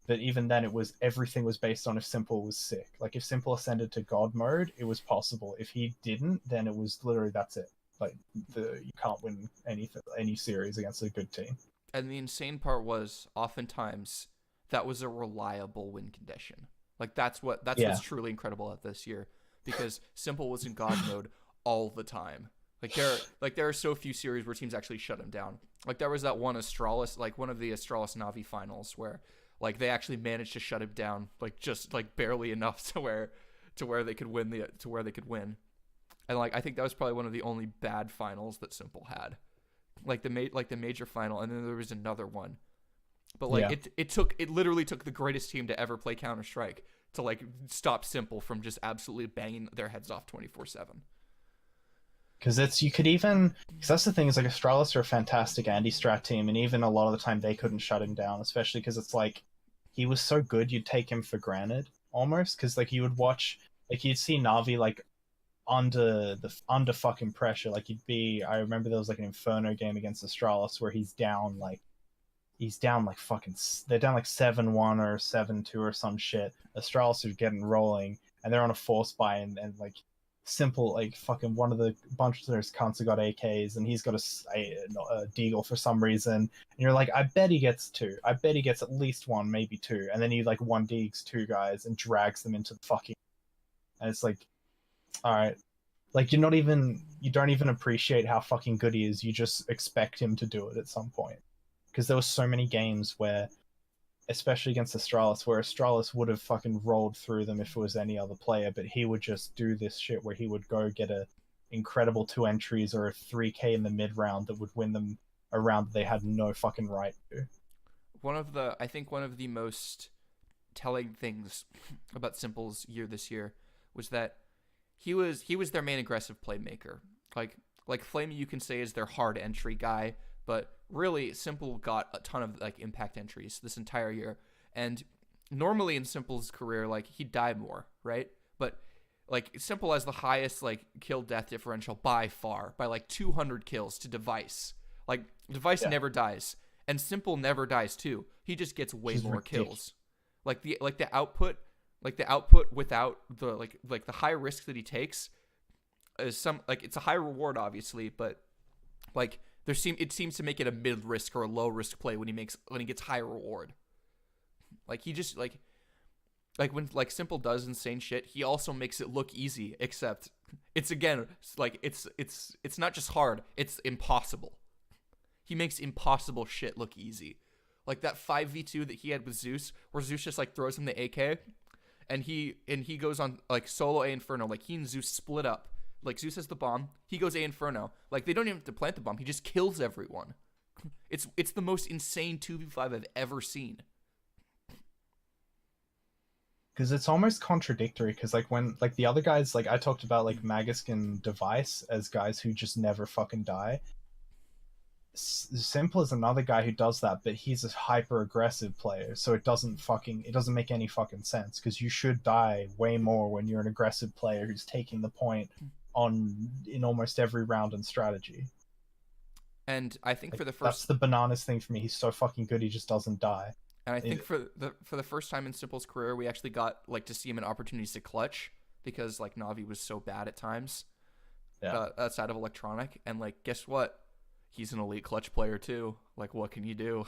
S2: But even then, everything was based on if Simple was sick. Like if Simple ascended to God mode, it was possible. If he didn't, then it was literally that's it. Like you can't win any series against a good team.
S1: And the insane part was oftentimes that was a reliable win condition. Like that's what's truly incredible at this year, because Simple was in God mode all the time. There are so few series where teams actually shut him down. Like there was that one Astralis, like one of the Astralis Navi finals where like they actually managed to shut him down, like just like barely enough to where they could win. And like I think that was probably one of the only bad finals that Simple had. Like the major final, and then there was another one. But like it literally took the greatest team to ever play Counter-Strike to like stop Simple from just absolutely banging their heads off 24/7.
S2: Because that's the thing is like Astralis are a fantastic anti-strat team, and even a lot of the time they couldn't shut him down, especially because it's like he was so good you'd take him for granted almost, because like you would watch, like you'd see Navi like under fucking pressure. Like I remember there was like an Inferno game against Astralis where he's down like fucking, they're down like 7-1 or 7-2 or some shit. Astralis are getting rolling and they're on a force buy, and like Simple, like fucking one of the bunch of those cunts have got AKs and he's got a deagle for some reason, and you're like, I bet he gets two, I bet he gets at least one, maybe two, and then he like one deags two guys and drags them into the fucking, and it's like, all right, like you don't even appreciate how fucking good he is, you just expect him to do it at some point. Because there were so many games where, especially against Astralis, where Astralis would have fucking rolled through them if it was any other player, but he would just do this shit where he would go get a incredible 2 entries or a 3k in the mid round that would win them a round that they had no fucking right to.
S1: I think one of the most telling things about Simple's year this year was that he was their main aggressive playmaker. Like Flamey, you can say, is their hard entry guy, but really Simple got a ton of like impact entries this entire year. And normally in Simple's career, like he'd die more, right? But like Simple has the highest like kill death differential by far, by like 200 kills to Device. Like Device never dies, and Simple never dies too. He just gets way more kills. Like the output without the like the high risk that he takes is some, like it's a high reward obviously, but like it seems to make it a mid risk or a low risk play when he gets high reward. Like he just like when like Simple does insane shit, he also makes it look easy, except it's again like it's not just hard, it's impossible. He makes impossible shit look easy. Like that 5v2 that he had with Zeus, where Zeus just like throws him the AK and he goes on like solo A Inferno. Like he and Zeus split up. Like Zeus has the bomb, he goes A Inferno. Like they don't even have to plant the bomb, he just kills everyone. It's the most insane 2v5 I've ever seen.
S2: Because it's almost contradictory, because like when like the other guys, like I talked about like Magisk and Device as guys who just never fucking die. Simple is another guy who does that, but he's a hyper aggressive player, so it doesn't make any fucking sense, because you should die way more when you're an aggressive player who's taking the point in almost every round and strategy.
S1: And I think
S2: like,
S1: for the first,
S2: that's the bananas thing for me. He's so fucking good, he just doesn't die.
S1: And I think for the first time in Simple's career, we actually got like to see him in opportunities to clutch, because like Navi was so bad at times, outside of Electronic, and like guess what? He's an elite clutch player too. Like what can you do?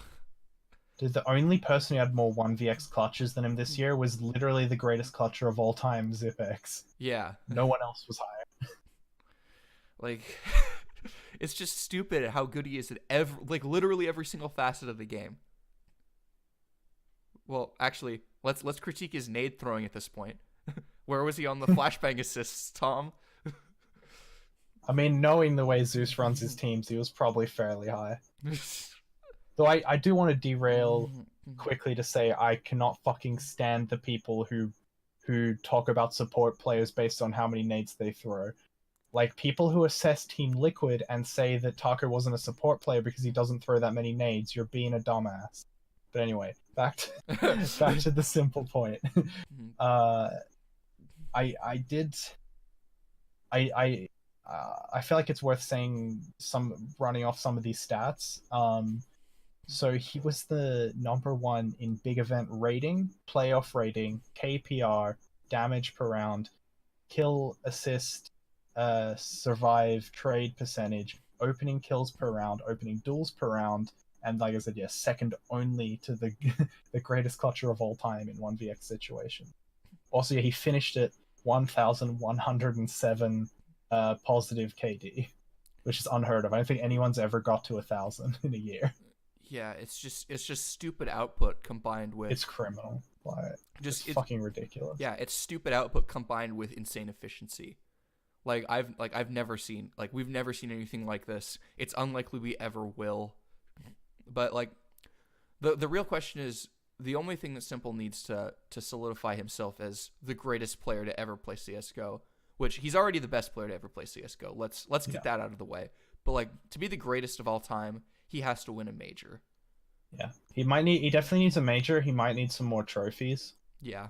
S2: Dude, the only person who had more 1vx clutches than him this year was literally the greatest clutcher of all time, ZipX.
S1: Yeah.
S2: No one else was higher.
S1: Like, it's just stupid at how good he is at literally every single facet of the game. Well, actually, let's critique his nade throwing at this point. Where was he on the flashbang assists, Tom?
S2: I mean, knowing the way Zeus runs his teams, he was probably fairly high. Though I do want to derail quickly to say I cannot fucking stand the people who talk about support players based on how many nades they throw. Like people who assess Team Liquid and say that Taco wasn't a support player because he doesn't throw that many nades, you're being a dumbass. But anyway, back to the simple point. uh, I did I feel like it's worth saying some running off some of these stats. So he was the number one in big event rating, playoff rating, KPR, damage per round, kill assist, survive, trade percentage, opening kills per round, opening duels per round, and like I said, yeah, second only to the the greatest clutcher of all time in 1vx situation. Also, yeah, he finished at 1,107 positive KD, which is unheard of. I don't think anyone's ever got to 1,000 in a year.
S1: Yeah, it's just stupid output combined with
S2: It's criminal. Like,
S1: just
S2: it's fucking ridiculous.
S1: yeah, it's stupid output combined with insane efficiency. I've never seen we've never seen anything like this. It's unlikely we ever will. But like the real question is the only thing that Simple needs to solidify himself as the greatest player to ever play CS:GO, which he's already the best player to ever play CS:GO. Let's get that out of the way. But like to be the greatest of all time, he has to win a major.
S2: Yeah, he definitely needs a major. He might need some more trophies.
S1: Yeah.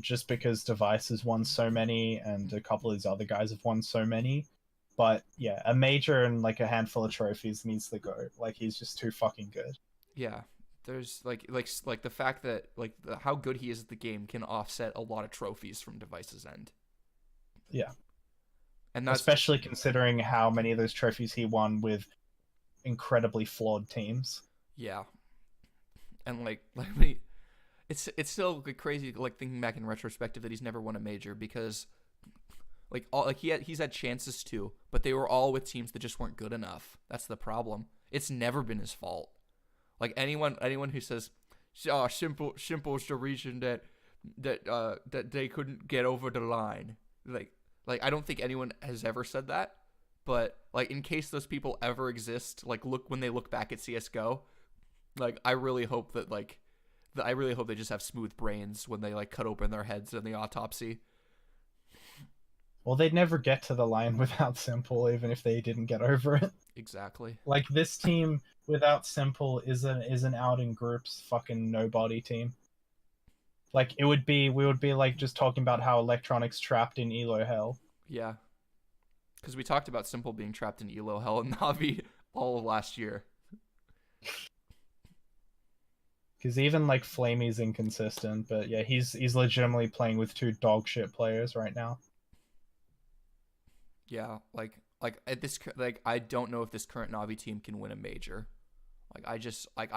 S2: Just because Device has won so many, and a couple of these other guys have won so many. But yeah, a major and like a handful of trophies needs to go. Like he's just too fucking good.
S1: Yeah. There's like the fact that how good he is at the game can offset a lot of trophies from Device's end.
S2: Yeah.
S1: And that's
S2: especially considering how many of those trophies he won with incredibly flawed teams.
S1: Yeah. And it's still crazy thinking back in retrospective that he's never won a major because he's had chances to, but they were all with teams that just weren't good enough. That's the problem. It's never been his fault. Like anyone who says, "Oh, simple's the reason that they couldn't get over the line," like I don't think anyone has ever said that. But in case those people ever exist, when they look back at CS:GO, I really hope that I really hope they just have smooth brains when they cut open their heads in the autopsy.
S2: Well, they'd never get to the line without Simple, even if they didn't get over it.
S1: Exactly.
S2: Like this team without Simple is an out in groups fucking nobody team. Like we would be just talking about how Electronics trapped in Elo hell.
S1: Yeah. Because we talked about Simple being trapped in Elo hell and Navi all of last year.
S2: Because even Flamey's inconsistent, but yeah, he's legitimately playing with two dog shit players right now.
S1: Yeah, at this I don't know if this current Navi team can win a major. I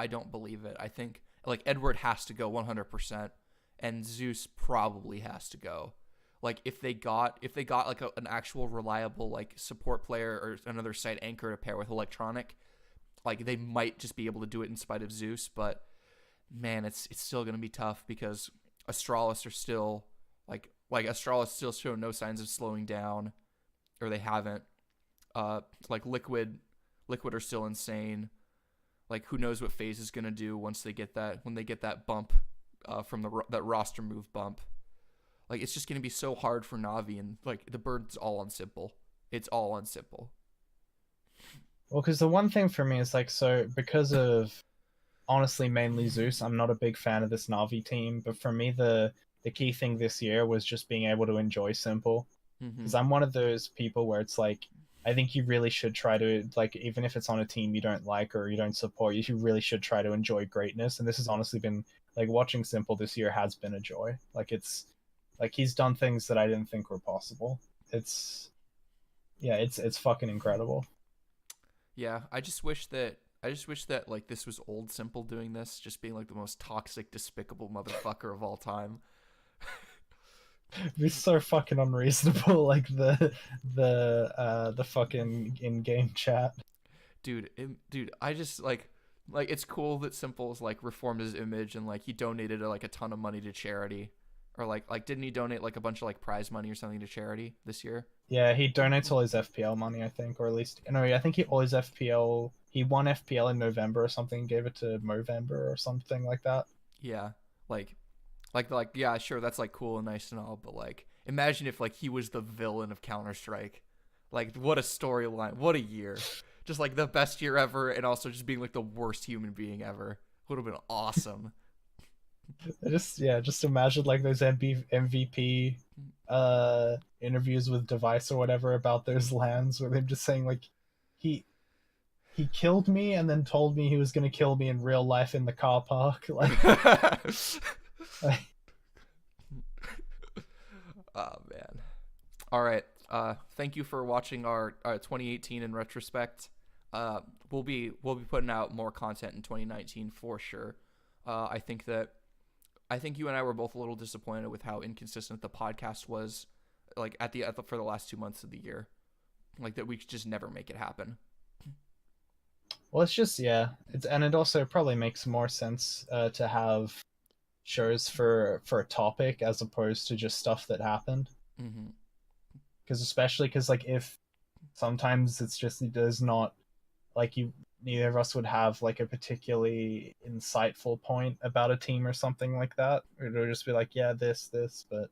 S1: don't believe it. I think Edward has to go 100%, and Zeus probably has to go. If they got an actual reliable support player or another site anchor to pair with Electronic, they might just be able to do it in spite of Zeus. But man, it's still gonna be tough because Astralis are still Astralis still show no signs of slowing down, or they haven't. Liquid are still insane. Who knows what FaZe is gonna do when they get that bump from that roster move bump. It's just gonna be so hard for Navi, and the bird's all on Simple. It's all on Simple.
S2: Well, because the one thing for me is so because of honestly mainly Zeus, I'm not a big fan of this Navi team. But for me, the key thing this year was just being able to enjoy Simple. Because I'm one of those people where it's I think you really should try to even if it's on a team you don't like or you don't support, you really should try to enjoy greatness. And this has honestly been watching Simple this year has been a joy. It's he's done things that I didn't think were possible. It's fucking incredible.
S1: Yeah, I just wish that this was old Simple doing this, just being the most toxic, despicable motherfucker of all time.
S2: It'd be so fucking unreasonable, the fucking in-game chat.
S1: Dude, I just Like it's cool that Simple's like reformed his image and like he donated like a ton of money to charity, or like didn't he donate like a bunch of like prize money or something to charity this year?
S2: Yeah, he donates all his FPL money, I think, or at least no, I think he all his FPL. He won FPL in November or something, gave it to Movember or something like that.
S1: Yeah, like like yeah, sure, that's like cool and nice and all, but like imagine if like he was the villain of Counter Strike. Like what a storyline, what a year. Just like the best year ever, and also just being like the worst human being ever. Would have been awesome.
S2: Just imagine like those MVP interviews with Device or whatever about those lands where they're just saying like he he killed me and then told me he was gonna kill me in real life in the car park. Like
S1: Oh man. All right. Thank you for watching our 2018 in retrospect. We'll be putting out more content in 2019 for sure. I think you and I were both a little disappointed with how inconsistent the podcast was, like for the last 2 months of the year, like that we could just never make it happen.
S2: well, it's just it's and it also probably makes more sense to have shows for a topic as opposed to just stuff that happened.
S1: Mm-hmm.
S2: Because especially because like if sometimes it's just it does not like you neither of us would have like a particularly insightful point about a team or something like that. It would just be like yeah this, but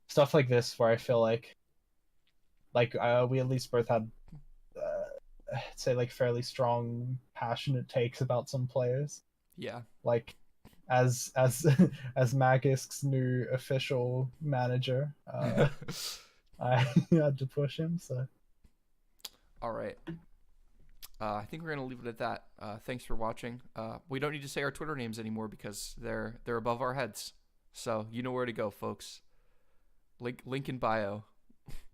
S2: stuff like this where I feel like we at least both had say like fairly strong passionate takes about some players
S1: Yeah.
S2: like as as Magisk's new official manager. I had to push him, so
S1: All right. I think we're gonna leave it at that. Thanks for watching. We don't need to say our Twitter names anymore because they're above our heads. So you know where to go, folks. Link in bio.